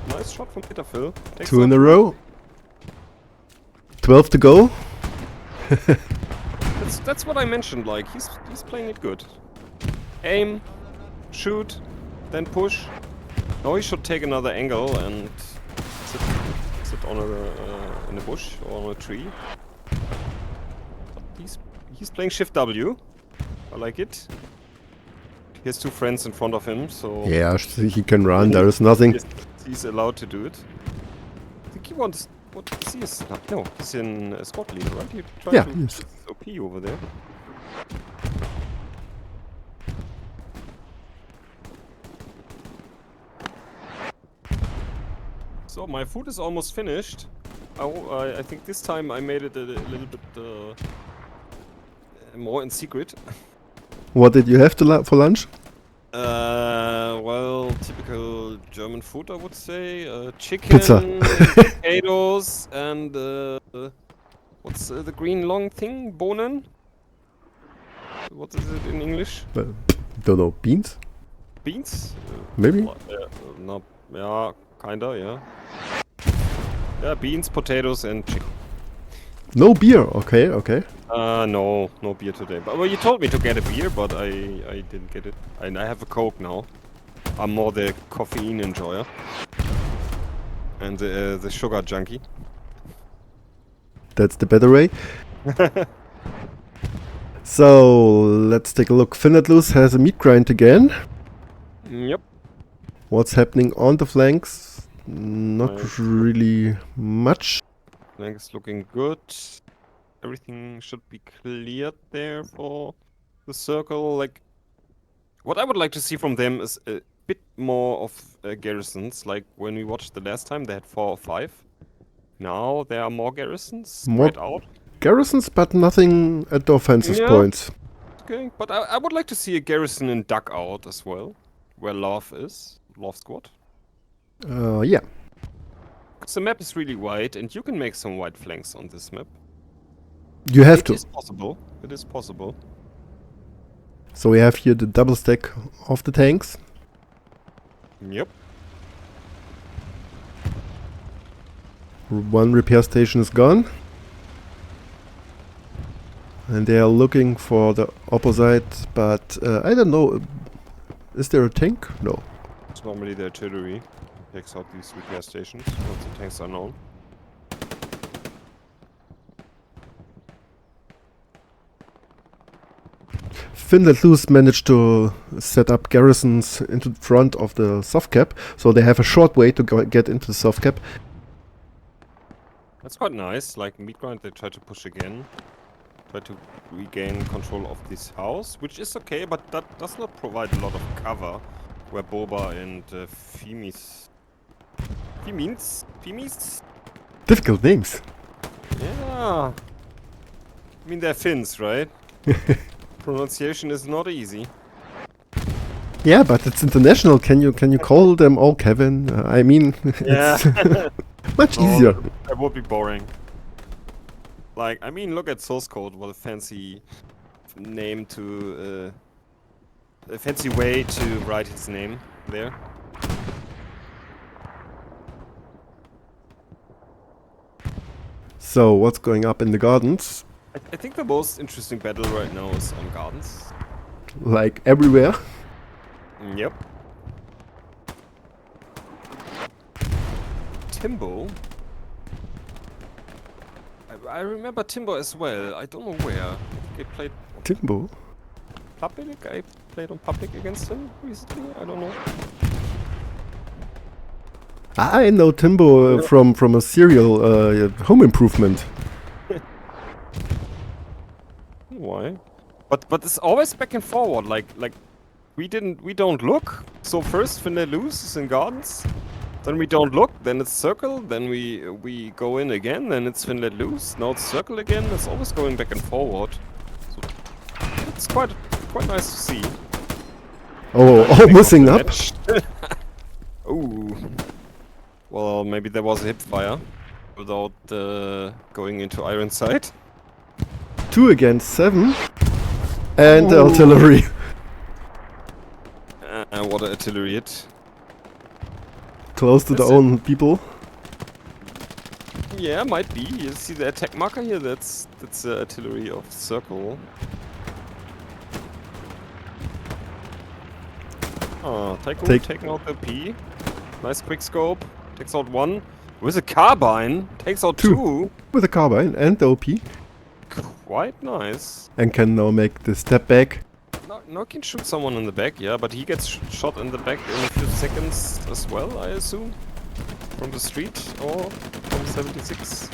Nice shot from Metaphil. 2 in a row. 12 to go. That's what I mentioned. Like he's playing it good. Aim, shoot, then push. Now he should take another angle and sit on in a bush or on a tree. But he's playing Shift W. I like it. He has 2 friends in front of him, so Yeah, he can run. There is nothing. he's allowed to do it. I think he wants. What is he? No, he's in squad leader, right? He tried Yeah, to yes. OP over there. So my food is almost finished. I think this time I made it a little bit more in secret. What did you have for lunch? Well, typical German food, I would say. Chicken, Pizza. potatoes, and what's the green long thing? Bohnen? What is it in English? Don't know. Beans? Beans? Maybe? No, yeah, kinda, yeah. Yeah, beans, potatoes, and chicken. No beer. Okay, okay. No beer today. But well, you told me to get a beer, but I didn't get it. And I have a Coke now. I'm more the caffeine enjoyer and the sugar junkie. That's the better way. So let's take a look. Finland loose has a meat grind again. Yep. What's happening on the flanks? Not Nice. really much. Flank is looking good. Everything should be cleared there for the circle. Like, what I would like to see from them is a bit more of garrisons. Like when we watched the last time, they had 4 or 5. Now there are more garrisons More spread out. garrisons, but nothing at the offensive Yeah. points. Okay, but I would like to see a garrison in Dugout as well, where Love is. Love Squad. Yeah. Because the map is really wide, and you can make some wide flanks on this map. You have It to. is possible. It is possible. So we have here the double stack of the tanks. Yep. One repair station is gone. And they are looking for the opposite, but I don't know. Is there a tank? No. It's normally the artillery takes out these repair stations once the tanks are known. Finn Let Loose managed to set up garrisons into front of the soft cap, so they have a short way to get into the soft cap. That's quite nice. Like Midgrind, they try to push again. Try to regain control of this house, which is okay, but that does not provide a lot of cover. Where Boba and Fimis... Fimis? Difficult names. Yeah. I mean, they're Finns, right? Pronunciation is not easy. Yeah, but it's international. Can you call them all Kevin? I mean, Yeah. it's much easier. That would be boring. Like, I mean, look at source code. What a fancy name to... a fancy way to write his name there. So what's going up in the gardens? I think the most interesting battle right now is on gardens. Like everywhere. Yep. Timbo. I remember Timbo as well. I don't know where. I played Timbo. public. I played on public against him recently. I don't know. I know Timbo from a serial Home Improvement. Why? But it's always back and forward. Like we don't look. So first Finn Let Loose is in gardens. Then we don't look. Then it's circle. Then we go in again. Then it's Finn Let Loose. Now it's circle again. It's always going back and forward. So it's quite nice to see. Oh, missing up. Ooh. Well, maybe there was a hip fire without going into iron sight. 2 against 7. And artillery. What an artillery hit. Close to their own people. Yeah, might be. You see the attack marker here? That's the artillery of circle. Oh, taking out the P. Nice quick scope. Takes out 1. With a carbine. Takes out 2. With a carbine and the OP. Quite nice. And can now make the step back. Now can shoot someone in the back, yeah, but he gets shot in the back in a few seconds as well, I assume. From the street or from 76.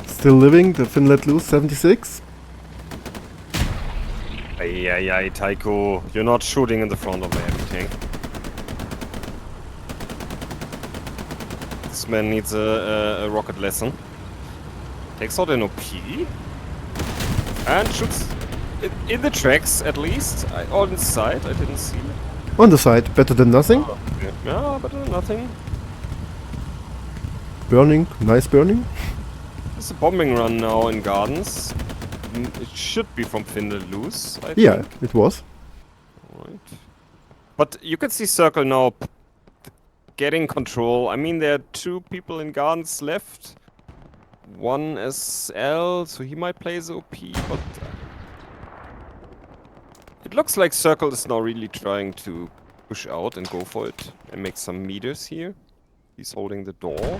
Still living, the Finn Let Loose 76. Ay, Taiko, you're not shooting in the front of the heavy tank. This man needs a rocket lesson. Takes out an OP. And shoots in the tracks, at least. Or inside, I didn't see. On the side, better than nothing. Yeah, better than nothing. Burning, nice burning. There's a bombing run now in gardens. It should be from Finn Let Loose, I think. Yeah, it was. Right. But you can see Circle now getting control. I mean, there are 2 people in gardens left. 1 SL, so he might play the OP, but it looks like Circle is now really trying to push out and go for it and make some meters here. He's holding the door.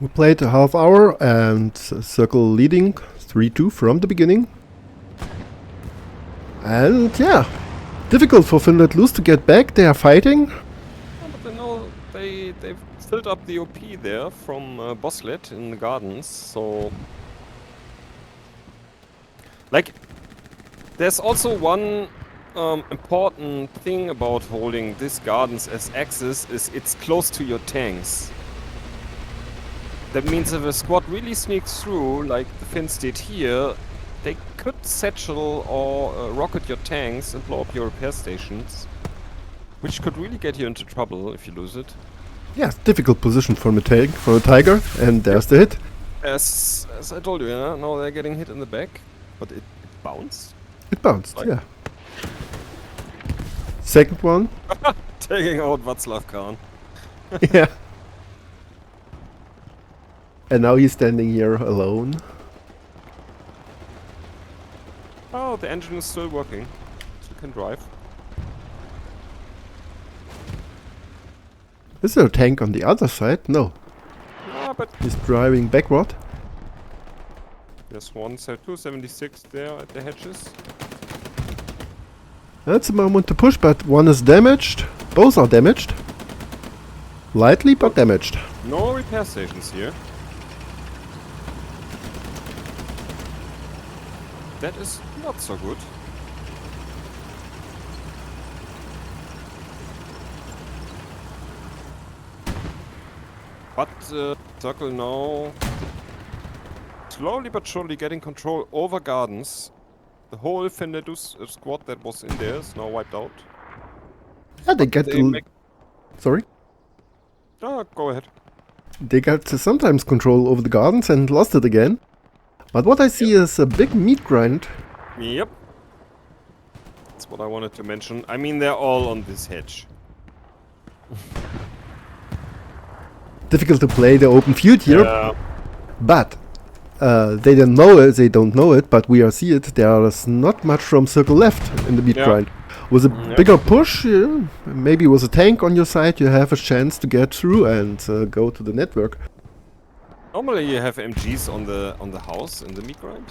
We played a half hour and Circle leading 3-2 from the beginning. And yeah, difficult for Finn Let Loose to get back. They are fighting. Oh, but they know they've filled up the OP there from Bosslet in the gardens, so... Like, there's also one important thing about holding this gardens as axis is it's close to your tanks. That means if a squad really sneaks through, like the Finns did here, they could satchel or rocket your tanks and blow up your repair stations. Which could really get you into trouble if you lose it. Yeah, difficult position for a Tiger, and there's the hit. As I told you, yeah, now they're getting hit in the back, but it bounced. It bounced, Like- yeah. Second one. Taking out Václav Khan. Yeah. And now he's standing here alone. Oh, the engine is still working. So you can drive. Is there a tank on the other side? No. Ah, but He's driving backward. there's one, so 276 there at the hedges. That's a moment to push, but one is damaged. Both are damaged. Lightly, but damaged. No repair stations here. That is not so good. But Circle now slowly but surely getting control over gardens. The whole Fenedus squad that was in there is now wiped out. Yeah, they get sorry? Go ahead. They got sometimes control over the gardens and lost it again. But what I see is a big meat grind. Yep. That's what I wanted to mention. I mean, they're all on this hedge. Difficult to play the open field here, Yeah. but they don't know it. They don't know it, but we see it. There is not much from circle left in the meat grind. With a bigger push, maybe with a tank on your side, you have a chance to get through and go to the network. Normally you have MGs on the house in the meat grind.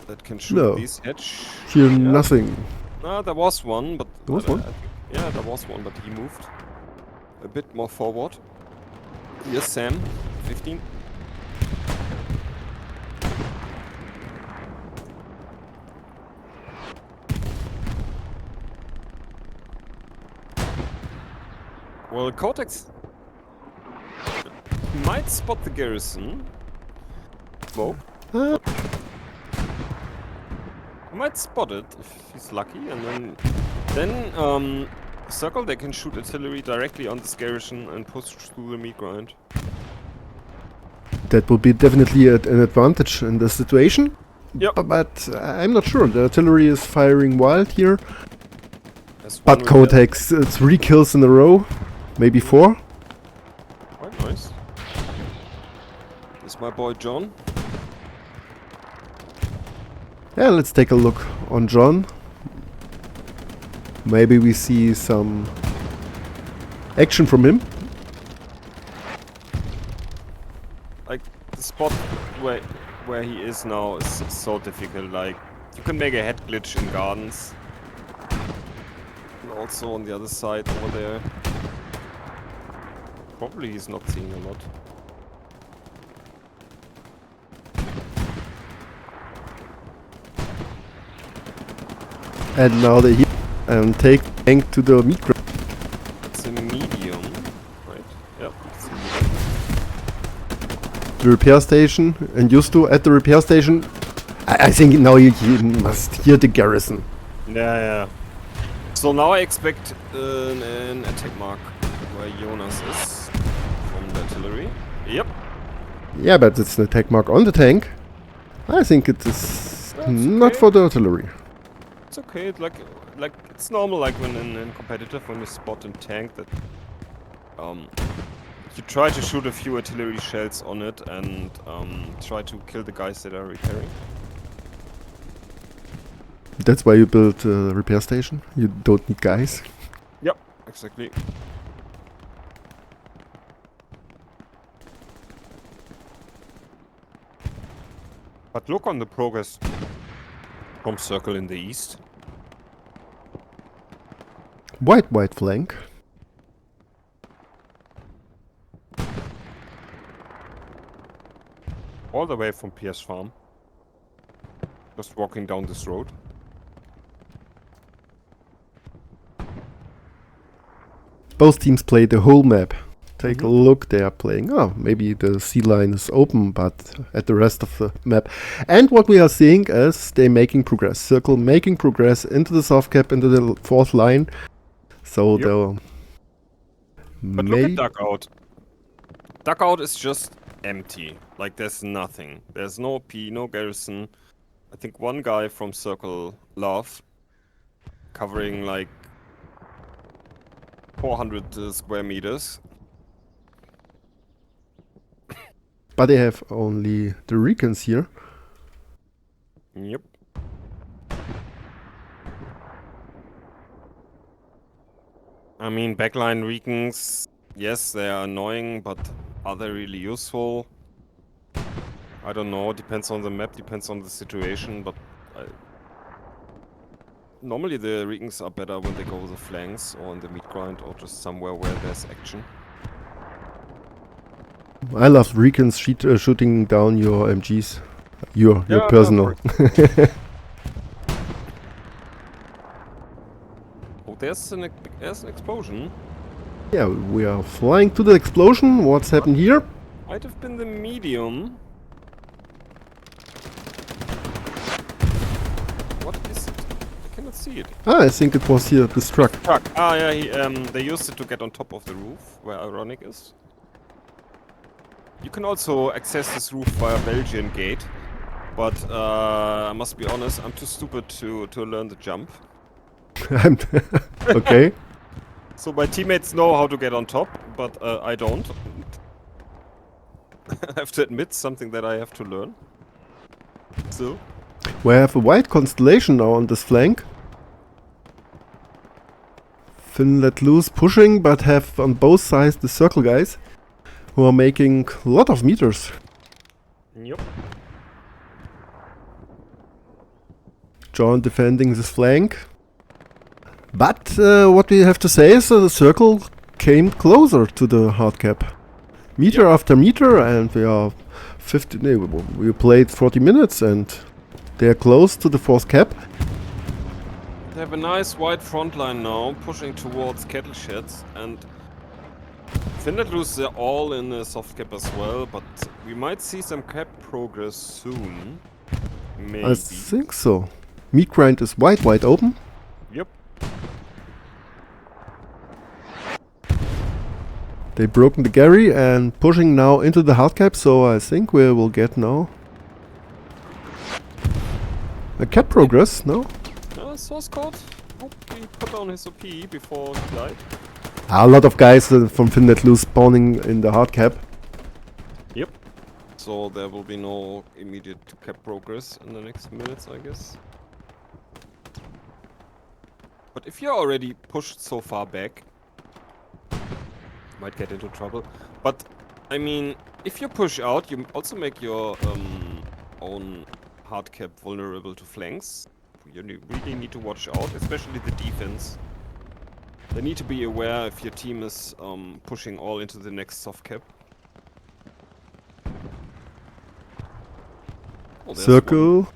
That can shoot these hedge. Here, nothing. No, there was one, but There was one? Yeah, there was one, but he moved a bit more forward. Here's Sam, 15. Well, Cortex might spot the garrison. Smoke. He might spot it if he's lucky, and then Circle, they can shoot artillery directly on this garrison and push through the meat grind. That would be definitely an advantage in this situation. Yep. But I'm not sure. The artillery is firing wild here. There's one But with Cortex, 3 kills in a row. Maybe 4. Quite nice. This is my boy John. Yeah, let's take a look on John. Maybe we see some action from him. Like, the spot where he is now is so difficult. Like, you can make a head glitch in gardens. And also on the other side over there. Probably he's not seeing a lot. And now they hit and take tank to the meat grind. It's a medium, right? Yep, it's a medium. The repair station, and Justo at the repair station. I think now you must hear the garrison. Yeah. So now I expect an attack mark where Jonas is from the artillery. Yep. Yeah, but it's an attack mark on the tank. I think it is not okay. for the artillery. It's okay. It's like it's normal. Like when in competitive, when you spot a tank, that you try to shoot a few artillery shells on it and try to kill the guys that are repairing. That's why you built a repair station. You don't need guys. Yep, exactly. But look on the progress from Circle in the east. White flank. All the way from PS Farm. Just walking down this road. Both teams play the whole map. Take a look, they are playing. Oh, maybe the sea line is open, but at the rest of the map. And what we are seeing is they making progress. Circle making progress into the soft cap, into the fourth line. So they'll. But look at Dugout. Dugout is just empty. Like there's nothing. There's no P, no garrison. I think one guy from Circle Love covering like 400 square meters. But they have only the recons here. Yep. I mean, backline Recons, yes, they are annoying, but are they really useful? I don't know. Depends on the map, depends on the situation, but normally the Recons are better when they go the flanks or in the mid grind or just somewhere where there's action. I love Recons shooting down your MGs. Your Yeah, personal. Oh, there's an explosion. Yeah, we are flying to the explosion. What's happened here? Might have been the medium. What is it? I cannot see it. Ah, I think it was here, this truck. Truck. Ah, yeah, they used it to get on top of the roof, where Ironic is. You can also access this roof via Belgian gate, but I must be honest, I'm too stupid to learn the jump. Okay. So my teammates know how to get on top, but I don't. I have to admit, something that I have to learn. So. We have a white constellation now on this flank. Finn let loose pushing, but have on both sides the circle guys who are making a lot of meters. Yep. John defending this flank. But what we have to say is the circle came closer to the hard cap. Meter after meter, and we are 50. No, we played 40 minutes and they are close to the fourth cap. They have a nice wide front line now, pushing towards cattle sheds, and Finlandlus, they're all in the soft cap as well, but we might see some cap progress soon. Maybe. I think so. Meat grind is wide open. Yep. They've broken the Gary and pushing now into the hard cap, so I think we will get now a cap progress, no? Source code. Hope he put down his OP before he died. A lot of guys from Finland loose spawning in the hard cap. Yep. So there will be no immediate cap progress in the next minutes, I guess. But if you're already pushed so far back, you might get into trouble. But, I mean, if you push out, you also make your own hard cap vulnerable to flanks. You really need to watch out, especially the defense. They need to be aware if your team is pushing all into the next soft cap. Oh, there's Circle.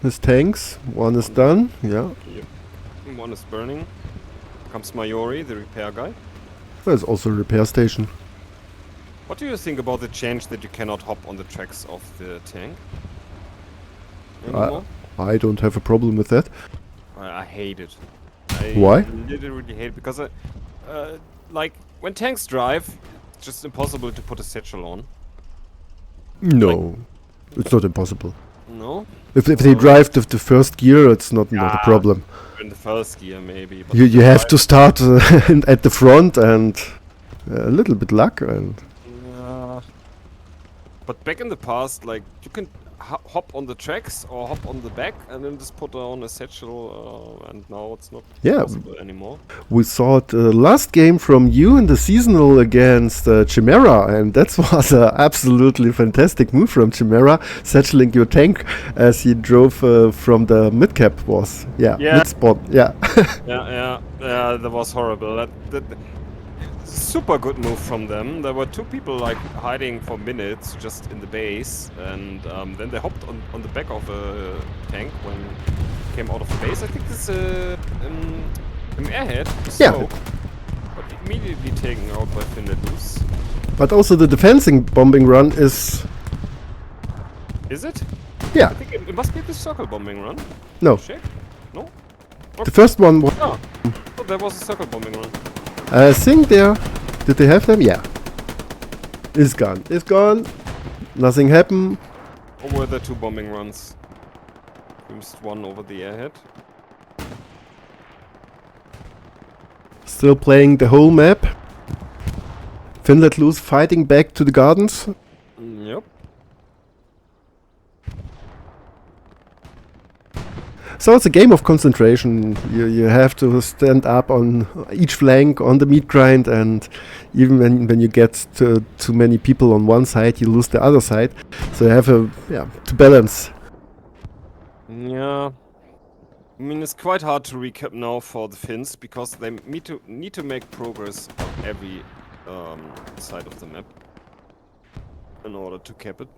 His tanks. One is done. Yeah. one. Yep. One is burning. Comes Mayori, the repair guy. There's also a repair station. What do you think about the change that you cannot hop on the tracks of the tank anymore? I don't have a problem with that. I hate it. Why? I literally hate it because like when tanks drive, it's just impossible to put a satchel on. No, it's not impossible. No? If they drive the first gear, it's not a problem. In the first gear maybe. But You have to start at the front and a little bit luck and but back in the past, like you can hop on the tracks or hop on the back and then just put on a satchel, and now it's not possible anymore. We saw it last game from you in the seasonal against Chimera, and that was an absolutely fantastic move from Chimera, satcheling your tank as he drove from the mid cap mid spot. Yeah. yeah, that was horrible. That super good move from them. There were two people like hiding for minutes just in the base, and then they hopped on the back of a tank when it came out of the base. I think this an airhead, smoke, but immediately taken out by Finlandlus. But also the defending bombing run is... Is it? Yeah. I think it must be the circle bombing run. No. Check? No? Okay. The first one was... Oh, there was a circle bombing run. I think did they have them? Yeah. It's gone. It's gone. Nothing happened. Or were there two bombing runs? We missed one over the airhead. Still playing the whole map. Finland loose fighting back to the gardens. Yep. So it's a game of concentration. You have to stand up on each flank on the meat grind, and even when you get to too many people on one side, you lose the other side. So you have to balance. Yeah. I mean, it's quite hard to recap now for the Finns because they need to make progress on every side of the map in order to cap it.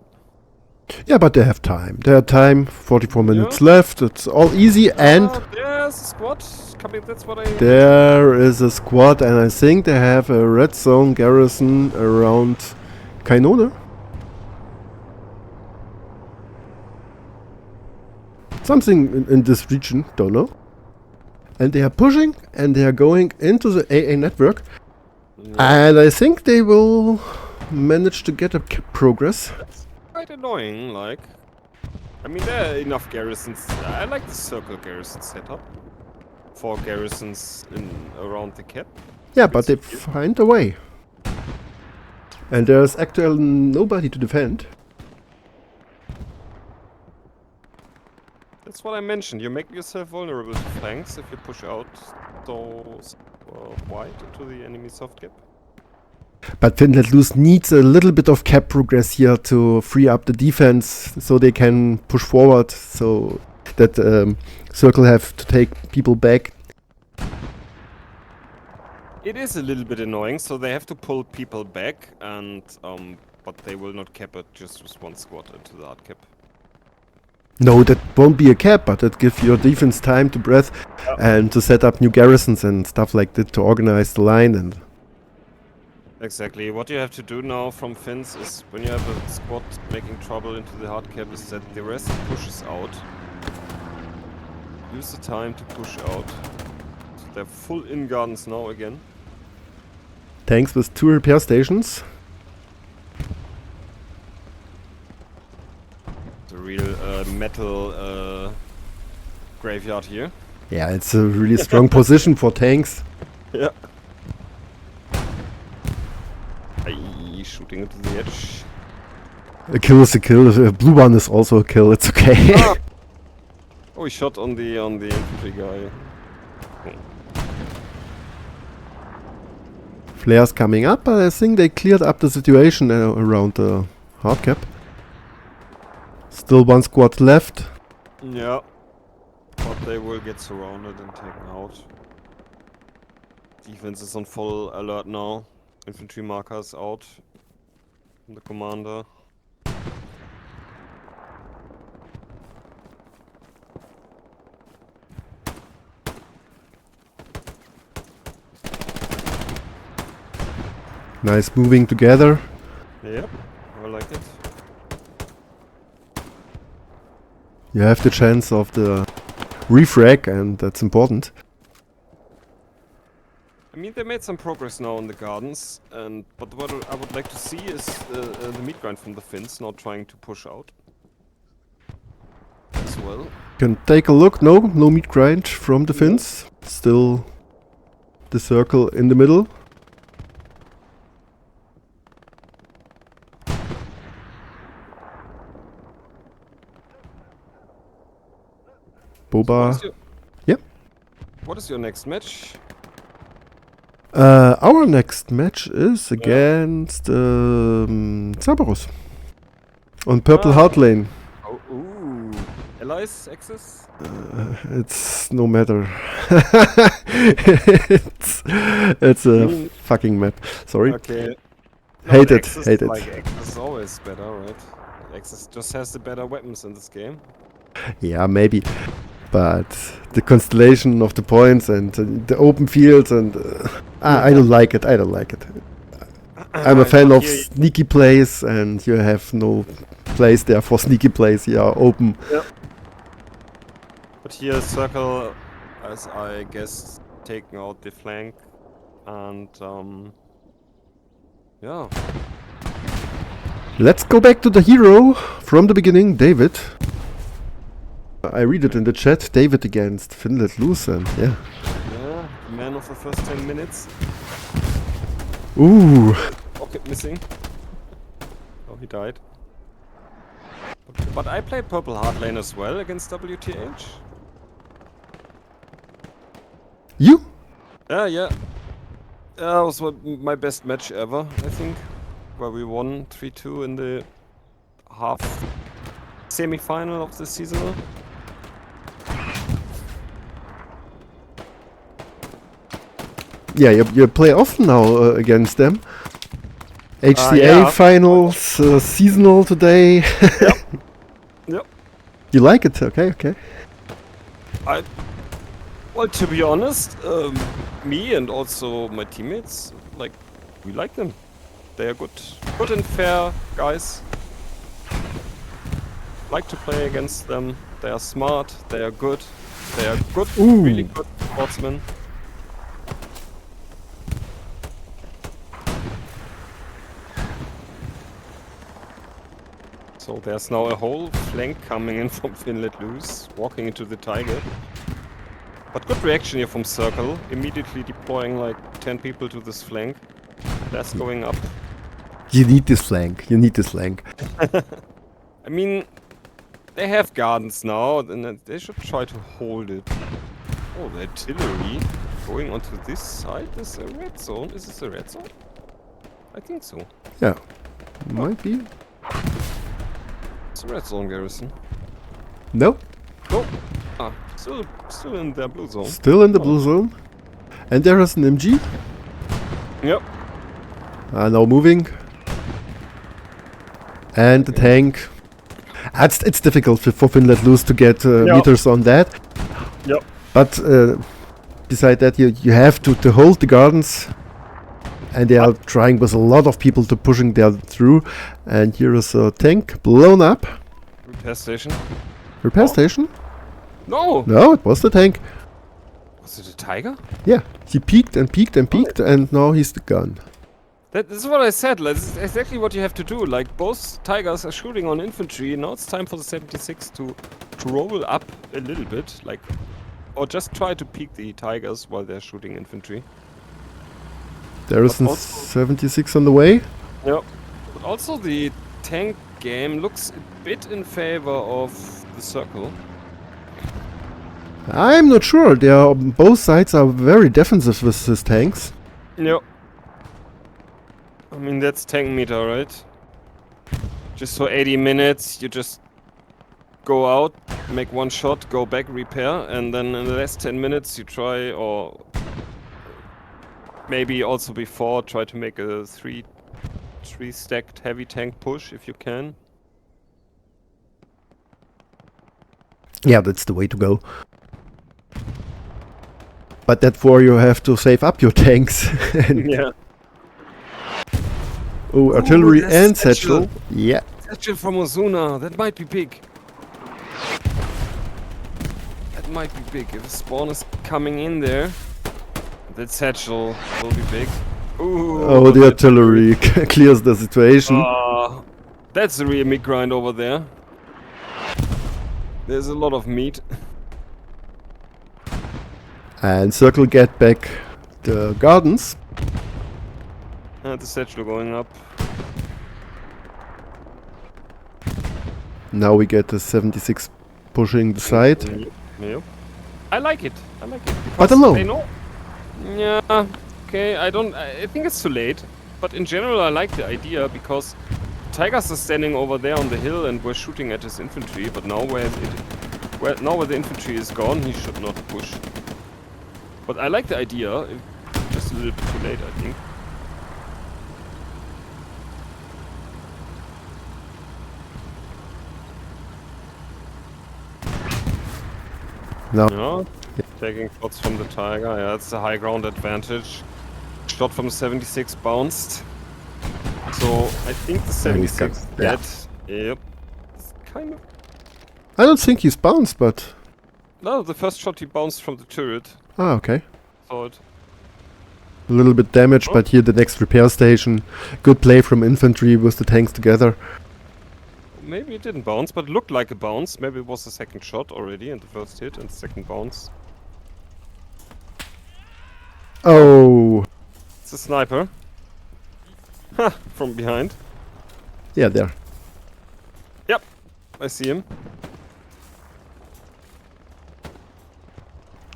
Yeah, but they have time. They have time. 44 minutes left. It's all easy, and there's a squad coming. That's what I. there is a squad, and I think they have a red zone garrison around Kainone. Something in this region, don't know. And they are pushing, and they are going into the AA network. Yeah. And I think they will manage to get a progress. That's quite annoying, like. I mean, there are enough garrisons. I like the circle garrison setup. 4 garrisons around the cap. Yeah, but they find a way. And there's actually nobody to defend. That's what I mentioned. You make yourself vulnerable to flanks if you push out those wide into the enemy soft cap. But Finland Loose needs a little bit of cap progress here to free up the defense so they can push forward, so that Circle have to take people back. It is a little bit annoying, so they have to pull people back, and but they will not cap it just with one squad into the hard cap. No, that won't be a cap, but it gives your defense time to breath and to set up new garrisons and stuff like that to organize the line. And exactly. What you have to do now from Finns is when you have a squad making trouble into the hard cap is that the rest pushes out. Use the time to push out. So they're full in gardens now again. tanks with 2 repair stations. The real metal graveyard here. Yeah, it's a really strong position for tanks. Yeah. Shooting into the edge. A kill is a kill. A blue one is also a kill. It's okay. Ah! Oh, he shot on the infantry guy. Flares coming up, but I think they cleared up the situation around the hard cap. Still 1 squad left. Yeah. But they will get surrounded and taken out. Defense is on full alert now. Infantry markers out from the commander. Nice moving together. Yep, I like it. You have the chance of the refrag, and that's important. I mean, they made some progress now in the gardens, but what I would like to see is the meat grind from the Finns now trying to push out as well. Can take a look. No meat grind from the Finns. Still the circle in the middle. Boba. What is your next match? Our next match is against Cerberus on Purple Heart Lane. Oh, ooh. Allies, Axis? It's no matter. it's a fucking map. Sorry. Okay. Hate it. Axis, Hate it. like, Axis is always better, right? Axis just has the better weapons in this game. Yeah, maybe. But the constellation of the points and the open fields and I don't like it. I don't like it. I'm a fan of sneaky plays, and you have no place there for sneaky plays. You are open. Yep. But here, Circle, as I guess, taking out the flank, and yeah. Let's go back to the hero from the beginning, David. I read it in the chat. David against Finland Loose, and yeah. Yeah, man of the first 10 minutes. Ooh. Rocket missing. Oh, he died. But I played Purple Heart Lane as well against WTH. You? Yeah. That was my best match ever, I think, where we won 3-2 in the half semi-final of the season. Yeah, you play often now against them. HCA yeah. finals, seasonal today. Yep. You like it? Okay. Well, to be honest, me and also my teammates, like, we like them. They are good and fair guys. Like to play against them. They are smart. They are good. They are good, Ooh. really good sportsmen. So there's now a whole flank coming in from Finn Let Loose, walking into the Tiger. But good reaction here from Circle, immediately deploying like 10 people to this flank. That's going up. You need this flank. I mean, they have gardens now, and they should try to hold it. Oh, the artillery going onto this side is a red zone. Is this a red zone? I think so. Yeah, might be. It's a red zone garrison. No, Oh, still in the blue zone. still in the blue zone. And there is an MG. Yep. Now moving. And the tank. It's difficult for Finn Let Loose to get meters on that. Yep. But beside that, you have to hold the gardens. And they are trying with a lot of people to pushing there through. And here is a tank blown up. Repair station. Repair Oh. station? No! No, it was the tank. Was it a tiger? Yeah, he peeked and peeked and peeked, and now he's gone. This is what I said. Like, this is exactly what you have to do. Like, both tigers are shooting on infantry. Now it's time for the 76 to roll up a little bit, like, or just try to peek the tigers while they're shooting infantry. There is But a also- 76 on the way. Yep. But also the tank game looks a bit in favor of the circle. I'm not sure. Both sides are very defensive with these tanks. Yep. I mean, that's tank meter, right? Just for 80 minutes, you just go out, make one shot, go back, repair, and then in the last 10 minutes you try, or maybe also before, try to make a three stacked heavy tank push if you can. Yeah, that's the way to go. But therefore you have to save up your tanks. And Yeah. oh, artillery that's and satchel. satchel. Yeah. Satchel from Ozuna, that might be big. That might be big. If a spawn is coming in there, that satchel will be big. Ooh, Oh, but the artillery clears the situation. That's a real meat grind over there. There's a lot of meat. And Circle get back the gardens. The satchel going up. Now we get the 76 pushing the side. Yep. I like it. But because alone. I know. Yeah. Okay. I think it's too late. But in general, I like the idea because Tigers are standing over there on the hill and we're shooting at his infantry. But now where the infantry is gone, he should not push. But I like the idea. Just a little bit too late, I think. Now Yeah. Taking shots from the Tiger. Yeah, it's a high ground advantage. Shot from 76 bounced. So I think the 76 is yeah. dead. Yep. It's kind of. I don't think he's bounced, but No, the first shot he bounced from the turret. okay. So it. A little bit damaged, Oh. but here the next repair station. Good play from infantry with the tanks together. Maybe it didn't bounce, but it looked like a bounce. Maybe it was the second shot already and the first hit and the second bounce. Oh, It's a sniper. Ha! From behind. yeah, there. I see him.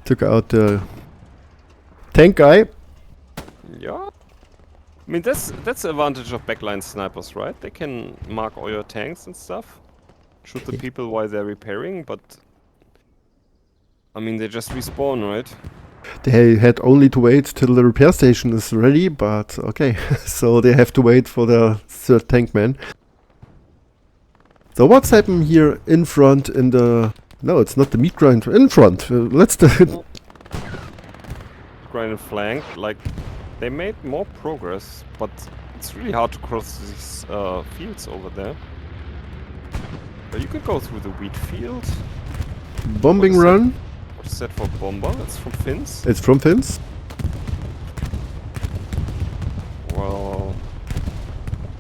Took out the tank guy. Yeah. I mean, that's the advantage of backline snipers, right? They can mark all your tanks and stuff. Shoot the people while they're repairing, but... I mean, they just respawn, right? They had only to wait till the repair station is ready, but okay. So they have to wait for the third tank man. So what's happened here in front in the... No, it's not the meat grind. In front. Let's do it. Grind and flank, like, they made more progress, but it's really hard to cross these fields over there. But you could go through the wheat field. Bombing run. What is that for bomber? That's from Finns. It's from Finns. Well,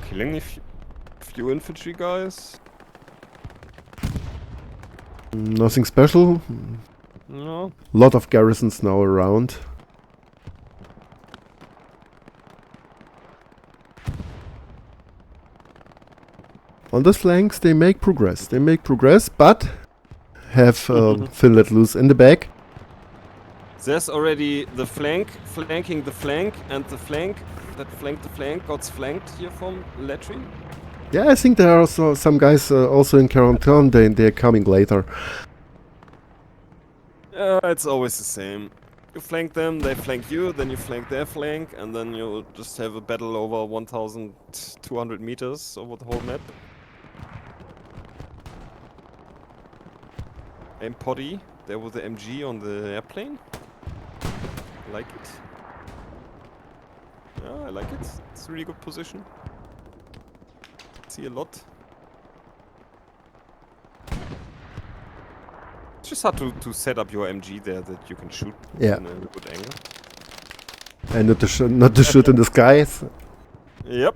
killing a few infantry guys. Nothing special. No. Lot of garrisons now around. On the flanks they make progress. They make progress, but have Finn let loose in the back. There's already the flank, flanking the flank, and the flank that flanked the flank got flanked here from Letry. Yeah, I think there are also some guys also in quarantine. They're coming later. It's always the same. You flank them, they flank you, then you flank their flank, and then you'll just have a battle over 1,200 meters over the whole map. Aim potty, there with the MG on the airplane. I like it. Yeah, I like it. It's a really good position. See a lot. It's just hard to set up your MG there that you can shoot Yeah. in a good angle. And not to shoot in the skies. Yep.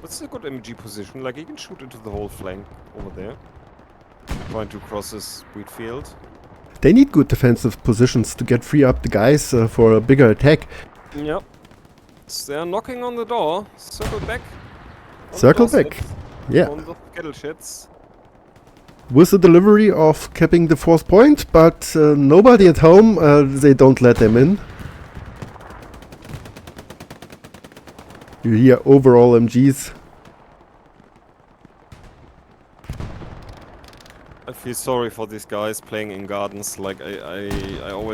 That's a good MG position. Like, you can shoot into the whole flank over there. Trying to cross this wheat field. They need good defensive positions to get free up the guys for a bigger attack. Yep. They're knocking on the door. Circle back. On the Circle doorstep, back. Yeah. On the kettle sheds. With the delivery of capping the fourth point, but nobody at home, they don't let them in. You hear overall MGs. I feel sorry for these guys playing in gardens. Like, I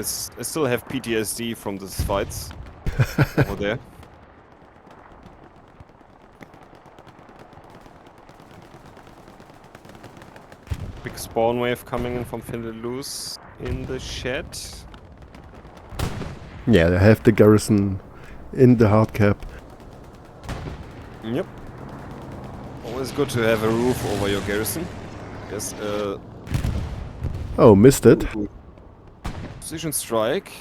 still have PTSD from these fights over there. Big spawn wave coming in from Findelus in the shed. Yeah, they have the garrison in the hard cap. Yep. Always good to have a roof over your garrison. Yes, Oh, missed it. Precision strike.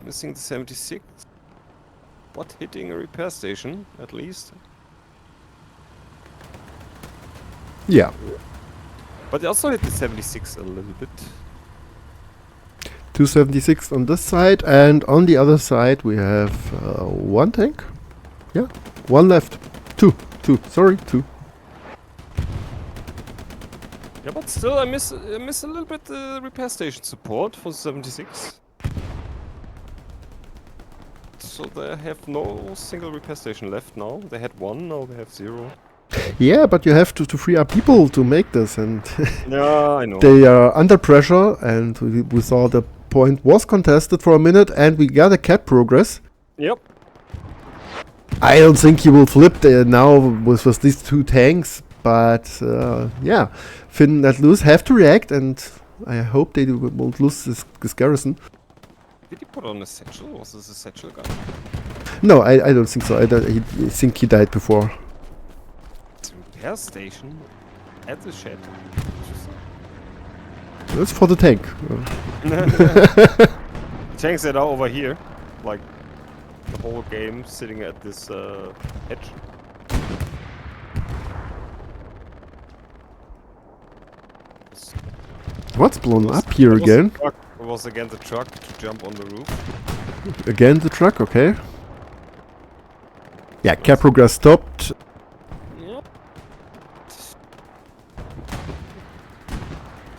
Missing the 76. But hitting a repair station, at least. Yeah. But they also hit the 76 a little bit. 276 on this side, and on the other side we have one tank. Yeah, one left. Two. Sorry, two. Yeah, but still, I miss a little bit the repair station support for 76. So they have no single repair station left now. They had one, now they have 0. Yeah, but you have to free up people to make this, and Yeah, I know. they are under pressure, and we saw the point was contested for a minute, and we got a cap progress. Yep. I don't think he will flip there now with these two tanks, but yeah, Finn let loose, have to react, and I hope they won't lose this garrison. Did he put on a satchel? Was this a satchel gun? No, I don't think so. I think he died before. It's a repair station at the shed. Interesting. That's for the tank. Tanks that are over here, like the whole game sitting at this edge. What's blown up here again? It was again the truck to jump on the roof. Again the truck, okay. Yeah, cap progress stopped. Yep.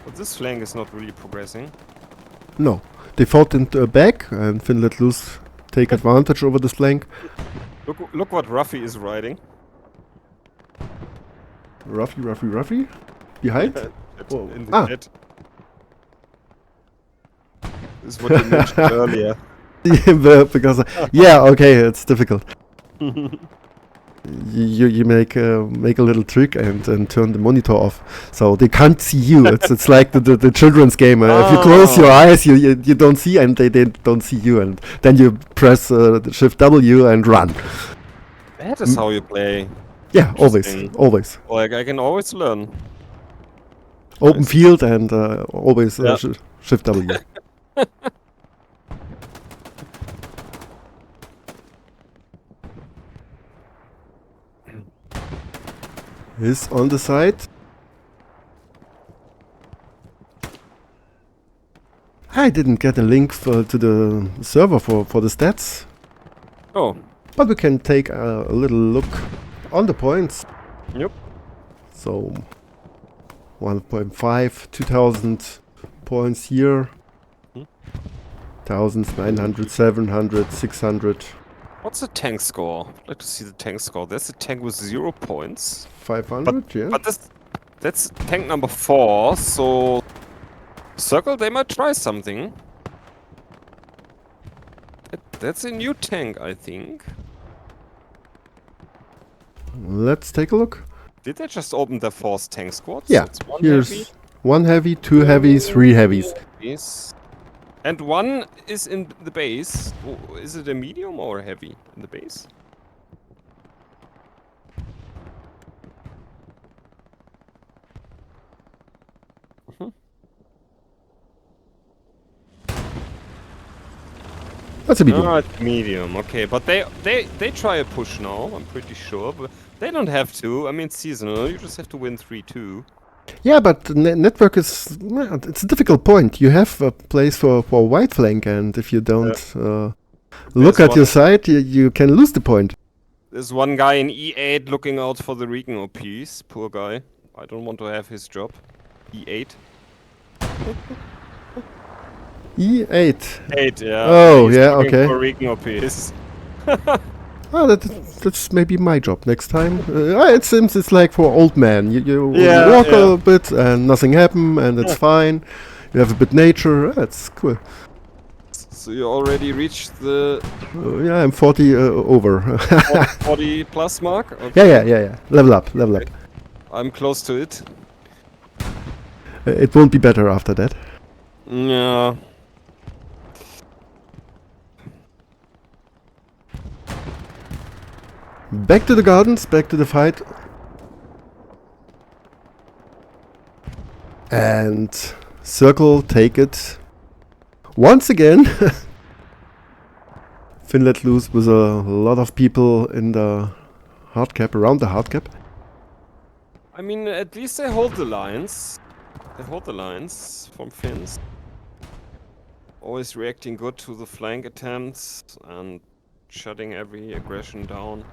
But this flank is not really progressing. No, they fought into a back, and Finn let loose take advantage over this flank. Look what Ruffy is riding. Ruffy. Behind? Whoa. In the chat. This is what you mentioned earlier. Because yeah, okay, it's difficult. You make a little trick and turn the monitor off, so they can't see you. It's like the children's game. If you close your eyes, you don't see, and they don't see you, and then you press the Shift W and run. That is how you play. Yeah, always. Like, I can always learn. Open field and always Yeah. Shift W. Is on the side. I didn't get a link to the server for the stats, Oh, but we can take a little look on the points. yep. So 1.5, 2000 points here. Hmm. Thousands, 900, 700, 600, What's the tank score? I'd like to see the tank score. There's a tank with 0 points. 500, yeah. But that's tank number 4, so Circle, they might try something. That's a new tank, I think. Let's take a look. Did they just open their 4th tank squad? Yeah, It's one here's heavy. 1 heavy, 2 heavy, 3 heavies. Yes. And one is in the base. Oh, is it a medium or a heavy in the base? That's a medium. Ah, it's medium. Okay, but they try a push now. I'm pretty sure, but they don't have to. I mean, it's seasonal. You just have to win 3-2. Yeah, but network is it's a difficult point. You have a place for white flank, and if you don't look There's at your side, you can lose the point. There's one guy in E8 looking out for the Regan OPs. Poor guy. I don't want to have his job. E8. E8. 8, yeah. Oh, He's yeah, looking okay. For Regan OPs. Oh, that's maybe my job next time. It seems it's like for old man. You Yeah, walk yeah. a bit and nothing happen, and it's fine. You have a bit nature. That's cool. So you already reached the Yeah, I'm 40 over. 40 plus mark? Okay. yeah. Level up. I'm close to it. It won't be better after that. Yeah. Back to the gardens, back to the fight. And Circle take it once again. Finn let loose with a lot of people in the hard cap, around the hard cap. I mean, at least they hold the lines. They hold the lines from Finns. Always reacting good to the flank attempts and shutting every aggression down.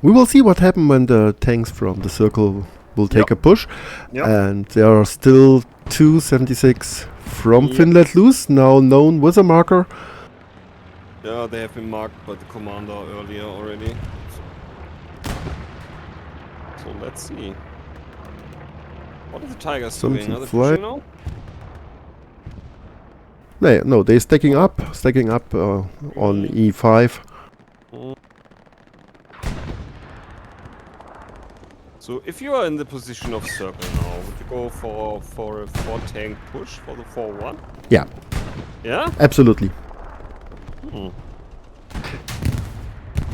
We will see what happens when the tanks from the Circle will take a push. Yep. And there are still 276 from Yep. Finn let loose, now known with a marker. Yeah, they have been marked by the commander earlier already. So let's see. What are the Tigers doing? Something Are they fly- pushing now? No, they're stacking up on E5. So if you are in the position of Circle now, would you go for a 4-tank push for the 4-1? Yeah, Yeah? absolutely.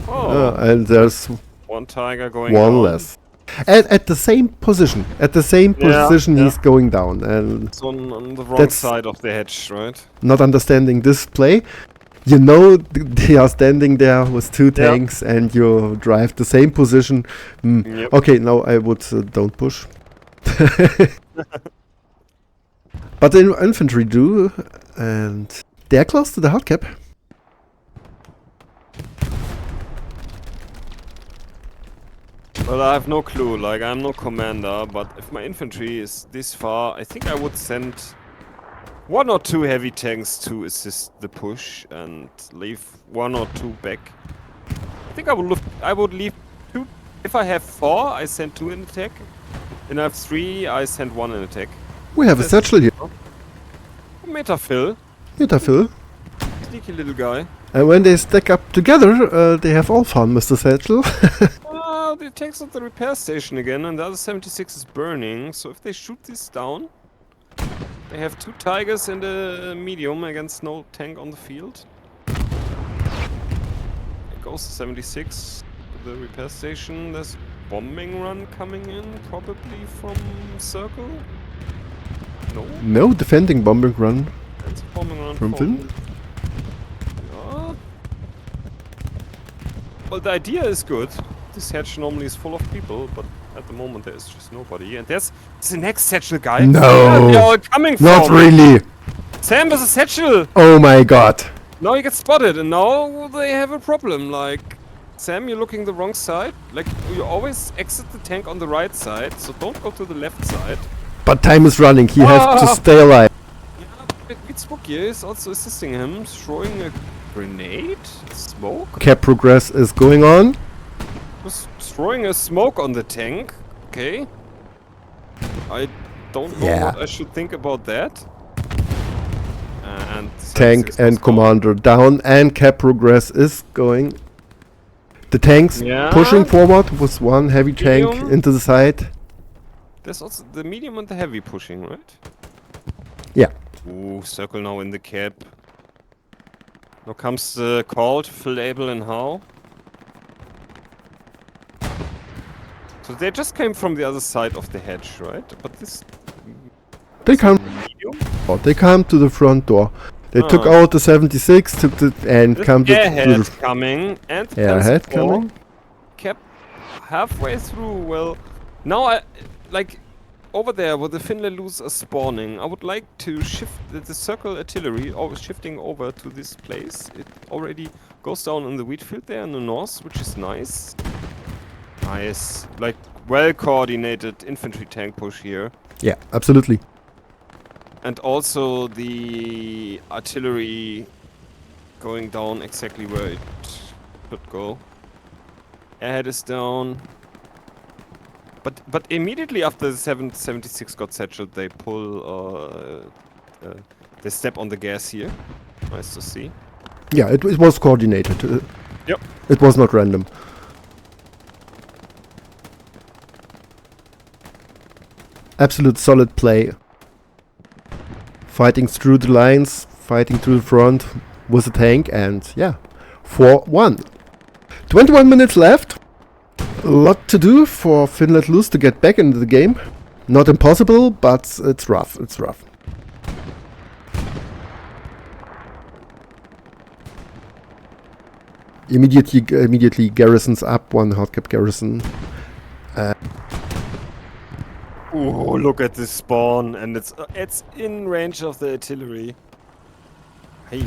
Oh, And there's one Tiger going one down. less. At the same position. Yeah. He's going down. And It's on the wrong That's- side of the hedge, right? not understanding this play, you know they are standing there with 2 tanks and you drive the same position. Yep. Okay, now I would don't push. But the infantry do, and they're close to the hard cap. Well, I have no clue. Like, I'm no commander, but if my infantry is this far, I think I would send 1 or 2 heavy tanks to assist the push and leave 1 or 2 back. I think I would leave 2. If I have 4, I send 2 in attack. And I have 3, I send 1 in attack. We have a satchel here. Metaphil, Metaphil. sneaky little guy. And when they stack up together, they have all fun, Mr. Satchel. The attacks at the repair station again, and the other 76 is burning. So if they shoot this down, they have 2 tigers and a medium against no tank on the field. It goes to 76 to the repair station. There's bombing run coming in, probably from Circle. No, No defending bombing run it's a bombing run from Finn. Yeah. Well, the idea is good. This hatch normally is full of people, but at the moment there is just nobody. And there's the next satchel guy. No. Where are they all coming Not from? really. Sam is a satchel. Oh my god. Now you get spotted, and now they have a problem. Like, Sam, you're looking the wrong side. Like, you always exit the tank on the right side, so don't go to the left side. But time is running. He has to stay alive. Yeah, Vitspooky is also assisting him, throwing a grenade? Smoke? Cap progress is going on. Was throwing a smoke on the tank. Okay. I don't know Yeah. what I should think about that. And Tank 76 and was commander down, and cap progress is going. The tanks Yeah. pushing forward with 1 heavy tank Medium. into the side. There's also the medium and the heavy pushing, right? Yeah. Ooh, circle now in the cap. Now comes the call to FLL and how. So they just came from the other side of the hedge, right? But this They come. medium? Oh, they come to the front door. They took Ah. out the 76 and This come to airhead the coming and the airhead Panzer IV coming. kept halfway through. Well, now I like over there where the Finlanders are spawning. I would like to shift the circle artillery, always shifting over to this place. It already goes down in the wheat field there in the north, which is nice. Nice, like well coordinated infantry tank push here. Yeah, absolutely. And also the artillery going down exactly where it should go. Airhead is down. But immediately after the 776 got satchelled, they they step on the gas here. Nice to see. Yeah, it was coordinated. Yep. It was not random. Absolute solid play. Fighting through the lines, fighting through the front with the tank, and yeah, 4-1. 21 minutes left. A lot to do for Finland lose to get back into the game. Not impossible, but it's rough. It's rough. Immediately garrisons up, 1 hardcap garrison. Oh, look at this spawn, and it's in range of the artillery. Hey.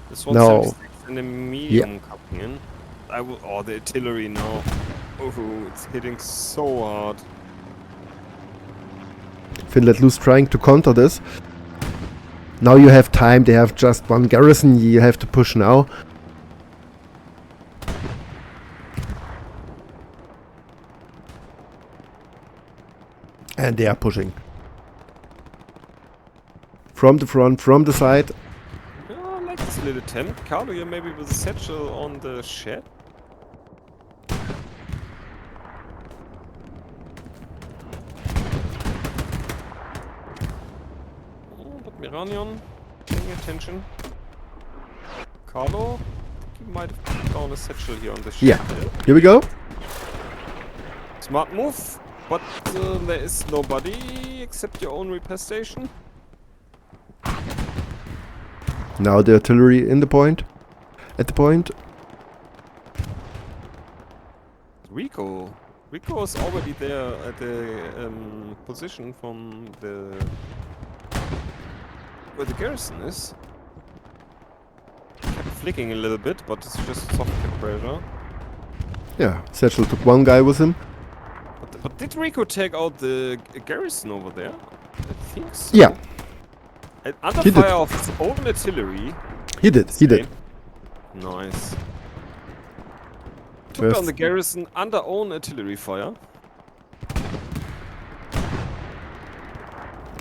This one's No. 76 and a medium coming in. Oh, the artillery now. Oh, it's hitting so hard. Finland lose trying to counter this. Now you have time, they have just 1 garrison, you have to push now. And they are pushing. From the front, from the side. Yeah, I like this little tent. Carlo, you're maybe with a satchel on the shed? Oh, but Miranion, paying attention. Carlo, you might have put down a satchel here on the shed. Yeah. Here we go. Smart move, but there is nobody except your own repair station. Now the artillery in the point. At the point. Rico is already there at the position from where the garrison is. Kept flicking a little bit, but it's just soft pressure. Yeah, Satchel took one guy with him. But did Rico take out the garrison over there? I think so. Yeah, And under He did. fire of his own artillery. he did. He did. Nice. Took Yes. down the garrison under own artillery fire.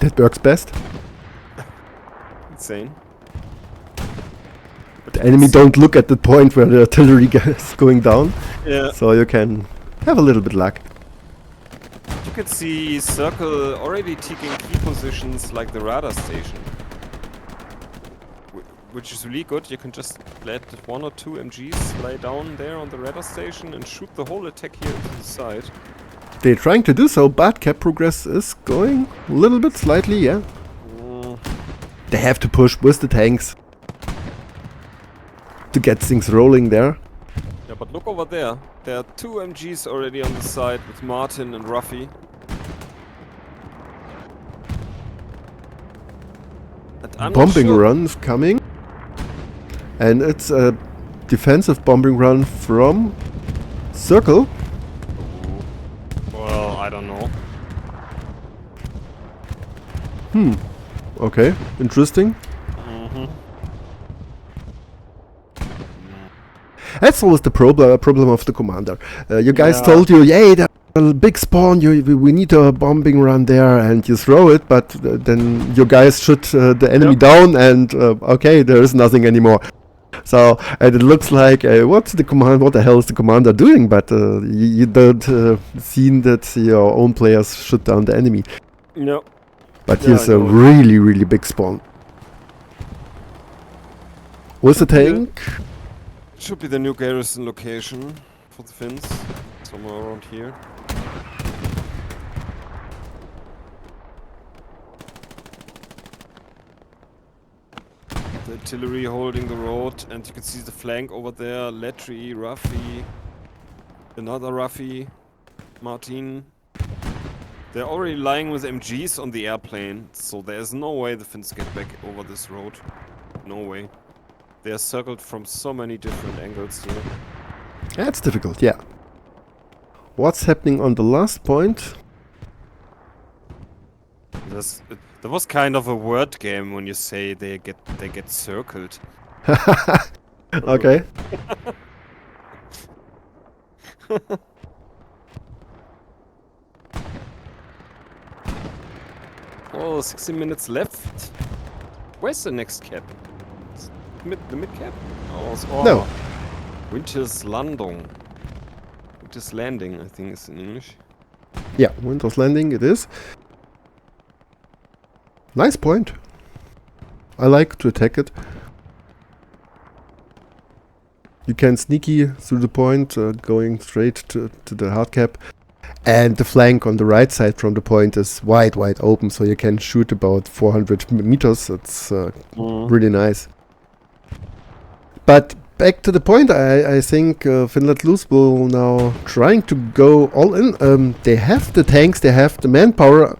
That works best. Insane. But The you enemy can see- don't look at the point where the artillery is going down, Yeah. so you can have a little bit luck. You can see Circle already taking key positions like the radar station. Which is really good. You can just let 1 or 2 MGs lay down there on the radar station and shoot the whole attack here into the side. They're trying to do so, but cap progress is going a little bit slightly, yeah. They have to push with the tanks to get things rolling there. Yeah, but look over there. There are 2 MGs already on the side with Martin and Ruffy. And I'm not Bombing sure- runs coming. And it's a defensive bombing run from Circle. Well, I don't know. Okay, interesting. That's always the problem of the commander. You guys Yeah. told you, yay, there's a big spawn, we need a bombing run there, and you throw it, but then your guys shoot the enemy down, and okay, there is nothing anymore. So, and it looks like, what the hell is the commander doing? But you don't see that your own players shoot down the enemy. No. But Yeah, here's I a know. really, really big spawn. With the Yeah. tank? Should be the new garrison location for the Finns. Somewhere around here. The artillery holding the road, and you can see the flank over there. Letri, Ruffy, another Ruffy, Martin. They're already lying with MGs on the airplane, so there's no way the Finns get back over this road. No way. They're circled from so many different angles here. That's difficult, yeah. What's happening on the last point? That was kind of a word game when you say they get circled. Okay. Oh, 16 minutes left. Where's the next cap? The mid cap? Oh, No. Winter's Landung. Winter's Landing, I think is in English. Yeah, Winter's Landing it is. Nice point. I like to attack it. You can sneaky through the point, going straight to the hard cap. And the flank on the right side from the point is wide open, so you can shoot about 400 meters. It's really nice. But back to the point, I think Finland Loose will now trying to go all in. They have the tanks, they have the manpower.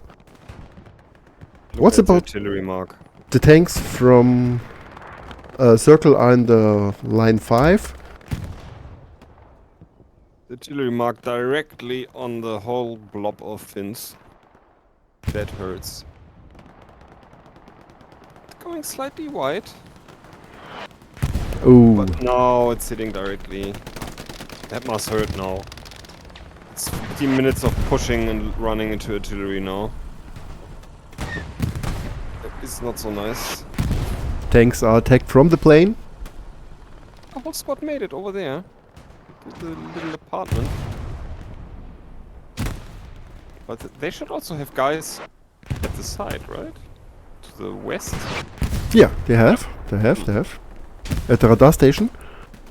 What's Look at the about artillery mark? the tanks from Circle are in the line 5? The artillery mark directly on the whole blob of Finns. That hurts. Going slightly wide. Ooh, But no, it's hitting directly. That must hurt now. It's 15 minutes of pushing and running into artillery now. It's not so nice. tanks are attacked from the plane. The whole squad made it over there. To the little apartment. But they should also have guys at the side, right? To the west. Yeah, they have. At the radar station.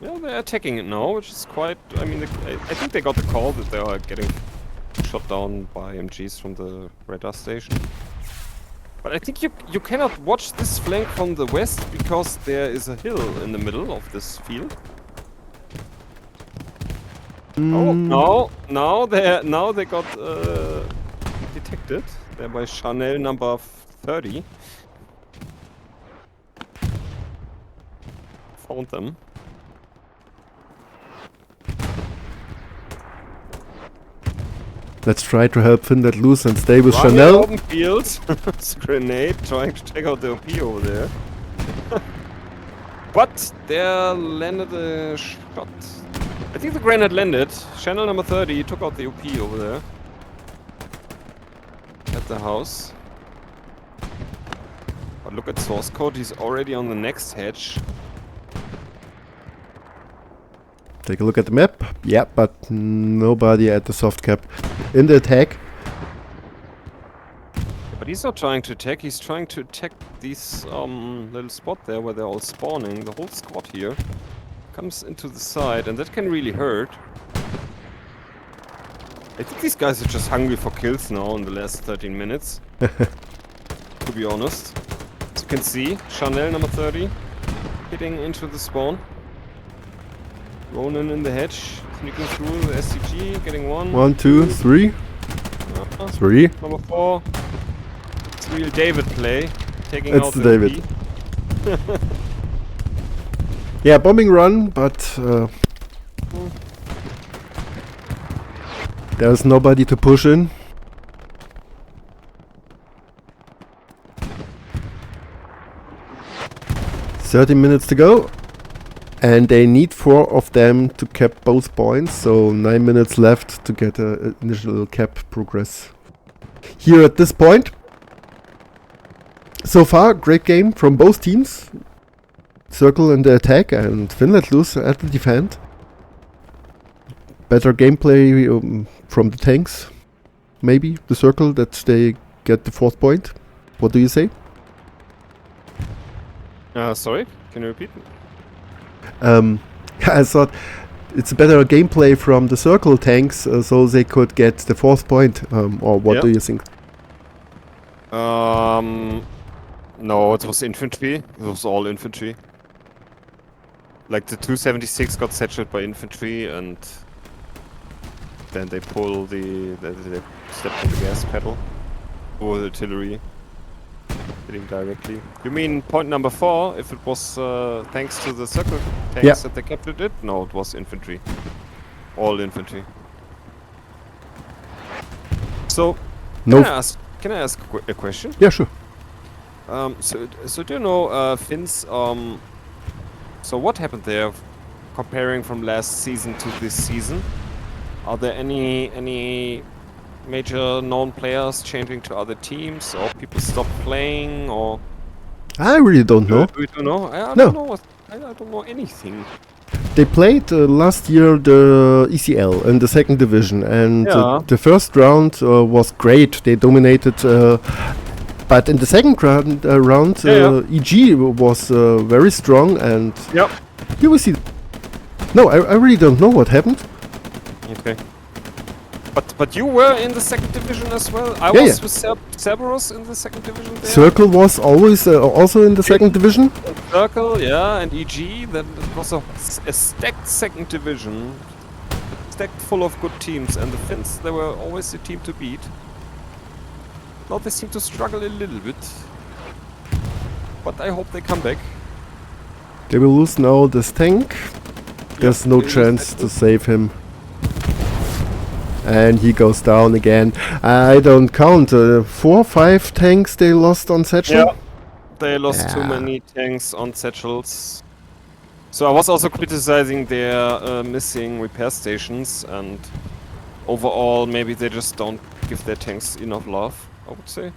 Yeah, they're attacking it now, which is quite... I mean, I think they got the call that they are getting shot down by MGs from the radar station. But I think you cannot watch this flank from the west because there is a hill in the middle of this field. Oh no! Now they got detected. They're by Chanel number 30. Found them. Let's try to help Finn let loose and stay with Running Chanel. open field. It's a grenade trying to take out the OP over there. But there landed a shot. I think the grenade landed. Channel number 30 took out the OP over there. At the house. But look at source code, he's already on the next hedge. Take a look at the map. Yeah, but nobody at the soft cap in the attack. But he's not trying to attack, he's trying to attack this little spot there where they're all spawning. The whole squad here comes into the side and that can really hurt. I think these guys are just hungry for kills now in the last 13 minutes. To be honest. As you can see, Chanel number 30 hitting into the spawn. Ronan in the hedge, sneaking through the SCG, getting one. 1, 2, 3. 3. Number 4. It's a real David play. Taking It's out the the David. Yeah, bombing run, but there's nobody to push in. $30 to go. And they need 4 of them to cap both points, so 9 minutes left to get a initial cap progress. Here at this point. So far, great game from both teams. Circle in the attack and Finn let loose at the defend. Better gameplay from the tanks. Maybe the Circle that they get the 4th point. What do you say? Sorry, can you repeat? I thought it's a better gameplay from the Circle tanks, so they could get the 4th point. Or what do you think? No, it was infantry. It was all infantry. Like the 276 got saturated by infantry, and then they pull they step on the gas pedal or the artillery, hitting directly. You mean point number 4? If it was thanks to the Circle tanks that they captured it? No, it was infantry. All infantry. So, No. can I ask a question? Yeah, sure. So do you know Finn's? So what happened there, comparing from last season to this season? Are there any major known players changing to other teams, or people stop playing, or? I really don't know. We don't know. I No. don't know. I don't know anything. They played last year the ECL in the 2nd division, and Yeah. the first round was great. They dominated, but in the second round, EG was very strong, and Yep. you will see. No, I really don't know what happened. Okay. But you were in the 2nd division as well. I Yeah, was with Cerberus in the 2nd division there. Circle was always also in the 2nd division. Circle, yeah, and EG. Then it was a stacked 2nd division, stacked full of good teams, and the Finns, they were always the team to beat. Now they seem to struggle a little bit, but I hope they come back. They will lose now this tank. There's no they lose chance that to save him. And he goes down again. I don't count. 4 or 5 tanks they lost on Satchel. Yeah, they lost too Yeah. many tanks on satchels. So I was also criticizing their missing repair stations, and overall maybe they just don't give their tanks enough love, I would say.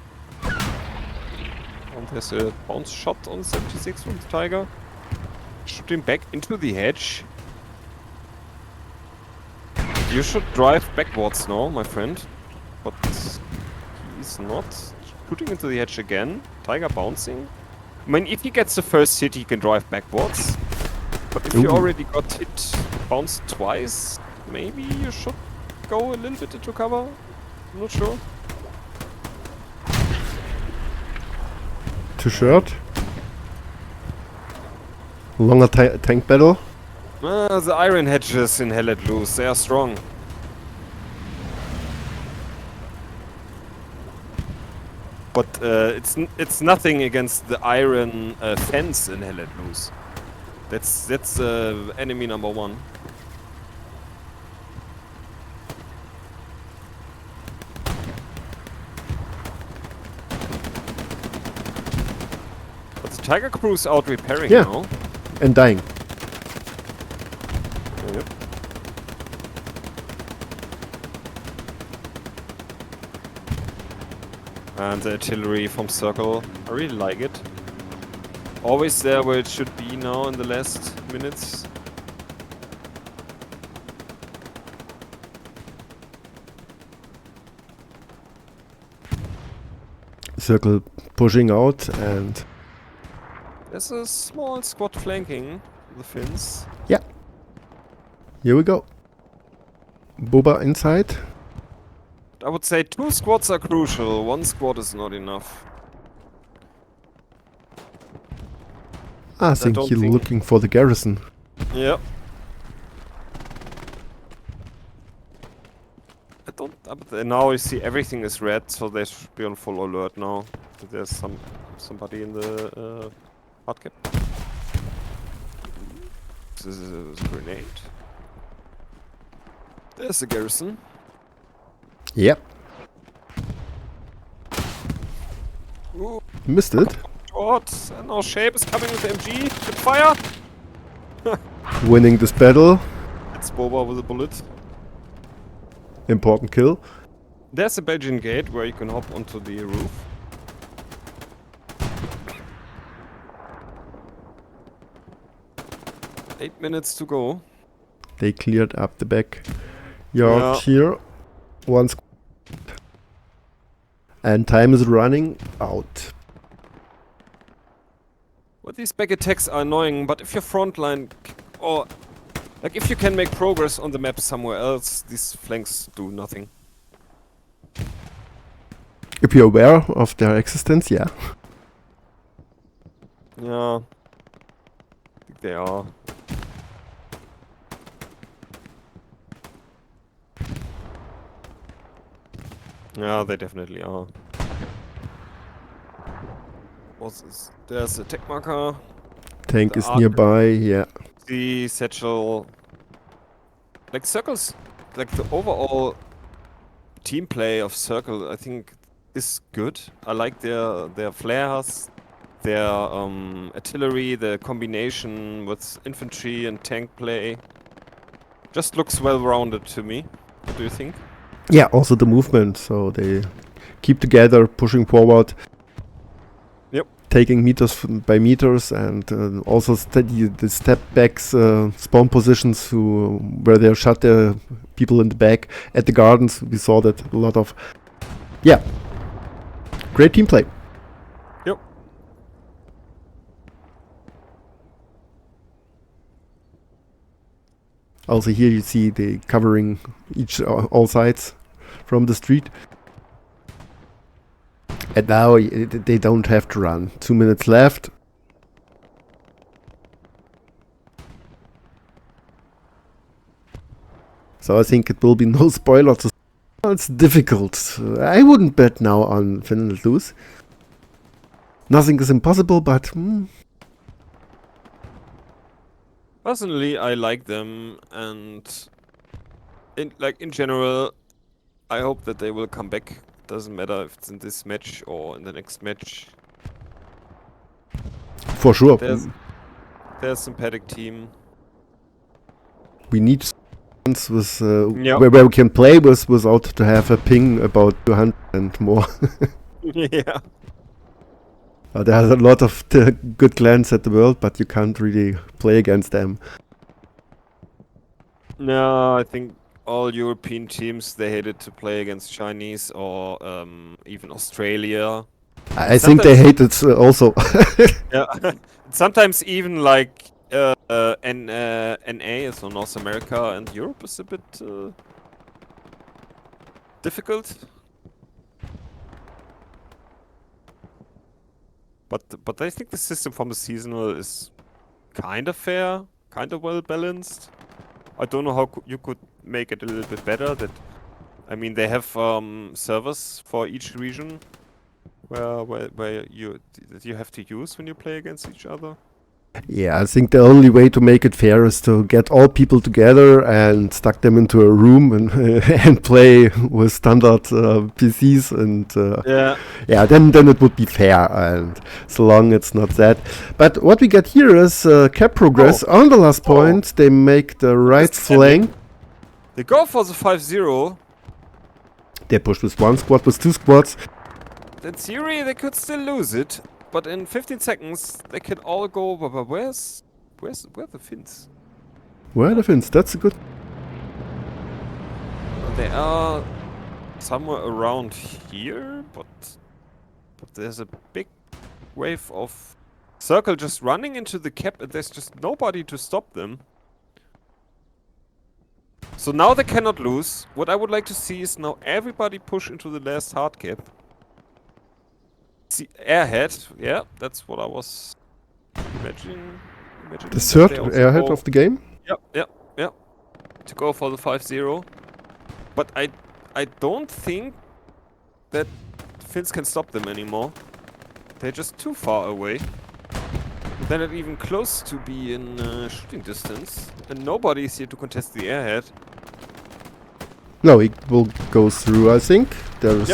And there's a bounce shot on 76 from the Tiger. Shoot him back into the hedge. You should drive backwards now, my friend. But he's not. Shooting into the hedge again. Tiger bouncing. I mean, if he gets the first hit, he can drive backwards. But if you Ooh. already got hit, bounced twice, maybe you should go a little bit into cover. I'm not sure. Too short. Longer tank battle. The iron hedges in Hell Let Loose, they are strong. But it's nothing against the iron fence in Hell Let Loose. That's enemy number 1. Tiger Crew's out repairing Yeah. now. And dying. Yep. And the artillery from Circle, I really like it. Always there where it should be now in the last minutes. Circle pushing out and There's a small squad flanking the Finns. here we go. Boba inside. I would say 2 squads are crucial, 1 squad is not enough. I think don't he's think- looking for the garrison. Yep. But now you see everything is red, so they should be on full alert now. There's somebody in the hard cap. This is a grenade. There's the garrison. Yep. Ooh, Missed it. what? And now Shape is coming with the MG. Good fire! Winning this battle. It's Boba with a bullet. Important kill. There's a Belgian gate where you can hop onto the roof. Eight minutes to go. They cleared up the back yard Yeah. here. One squad. And time is running out. Well, these back attacks are annoying, but if your front line or like if you can make progress on the map somewhere else, these flanks do nothing. If you're aware of their existence, yeah. Yeah. I think they are. Yeah, they definitely are. What's this? There's a tech marker. Tank The is arc- nearby, yeah. The satchel. Like Circles, like the overall team play of Circle, I think is good. I like their flares, their artillery, the combination with infantry and tank play. Just looks well rounded to me. What do you think? Yeah, also the movement, so they keep together, pushing forward. Yep. Taking meters by meters, and also steady the step backs, spawn positions where they shot the people in the back at the gardens. We saw that a lot of. Yeah. Great team play. Yep. Also here you see they covering all sides from the street. And now they don't have to run. 2 minutes left. So I think it will be no spoiler to. It's difficult. I wouldn't bet now on Finland lose. Nothing is impossible, but Personally, I like them, and in general, I hope that they will come back. Doesn't matter if it's in this match or in the next match. for sure They're a sympathetic team. we need ones with Yeah. where we can play without to have a ping about 200 and more. Yeah. There's a lot of good clans at the world, but you can't really play against them. No, I think all European teams they hated to play against Chinese or even Australia. I think they hate it also. Yeah. Sometimes even like NA, so North America and Europe is a bit difficult. But I think the system from the seasonal is kind of fair, kind of well balanced. I don't know how you could make it a little bit better. I mean, they have servers for each region where you have to use when you play against each other. Yeah, I think the only way to make it fair is to get all people together and stuck them into a room and and play with standard PCs and yeah, then it would be fair. And so long it's not that. But what we get here is cap progress on the last point. They make the right flank. They go for the 5-0. They push with one squad, with two squads. In theory, they could still lose it, but in 15 seconds they can all go. But where are the Finns? Where are the Finns? That's a good. They are somewhere around here, but there's a big wave of Circle just running into the cap, and there's just nobody to stop them. So now they cannot lose. What I would like to see is now everybody push into the last hard cap. See, airhead, yeah, that's what I was imagining. The third airhead of the game? Yeah. To go for the 5-0. But I don't think that Finns can stop them anymore. They're just too far away. They're not even close to be in shooting distance. And nobody is here to contest the airhead. No, it will go through, I think. There is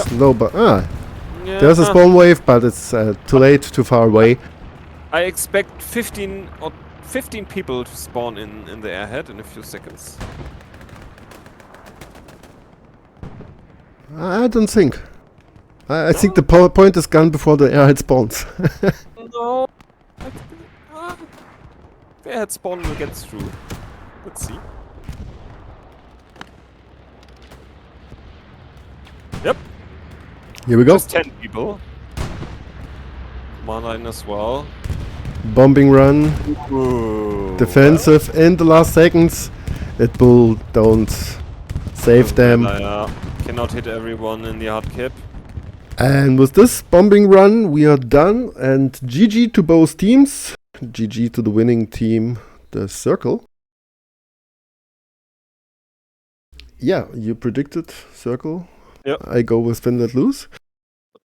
Yeah, there's a spawn wave, but it's too late, too far away. I expect 15 people to spawn in the airhead in a few seconds. I don't think. I think the point is gone before the airhead spawns. No. The airhead spawn will get through. Let's see. Yep. Here we go. Just 10 people. Command line as well. Bombing run. Ooh. Defensive in the last seconds. It will don't save them. Cannot hit everyone in the hard cap. And with this bombing run, we are done. And GG to both teams. GG to the winning team, the Circle. Yeah, you predicted Circle. Yep. I go with Finn Let Loose.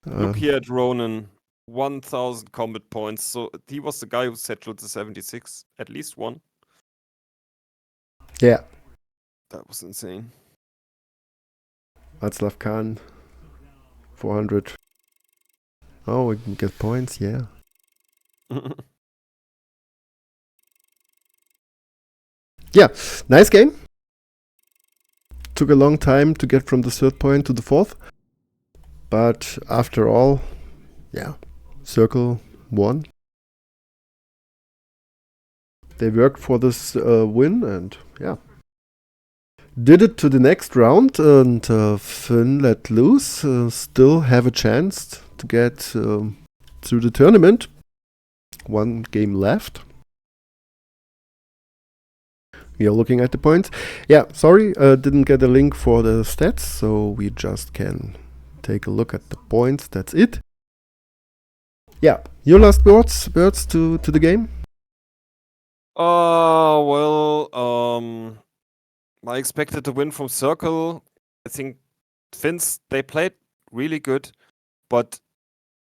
Look here at Ronan. 1,000 combat points. So he was the guy who settled the 76. At least one. Yeah. That was insane. Václav Khan. 400. Oh, we can get points, yeah. Yeah, nice game. Took a long time to get from the third point to the fourth. But after all, yeah, Circle won. They worked for this win and yeah. Did it to the next round and Finn Let Loose still have a chance to get through the tournament. One game left. We are looking at the points. Yeah, sorry, didn't get a link for the stats, so we just can take a look at the points. That's it. Yeah, your last words to the game? I expected a win from Circle. I think Finns, they played really good, but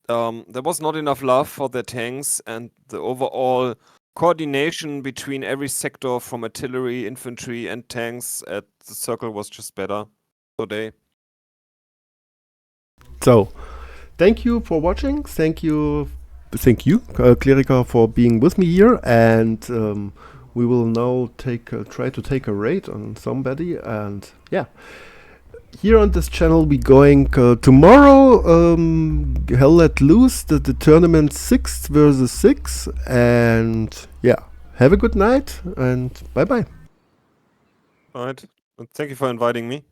there was not enough love for their tanks, and the overall coordination between every sector from artillery, infantry, and tanks at the Circle was just better today. So, thank you for watching. Thank you, Kleriker, for being with me here. And we will now try to take a raid on somebody. And yeah, here on this channel we going tomorrow. Hell Let Loose, the tournament 6 versus 6. And yeah, have a good night and bye bye. All right. Thank you for inviting me.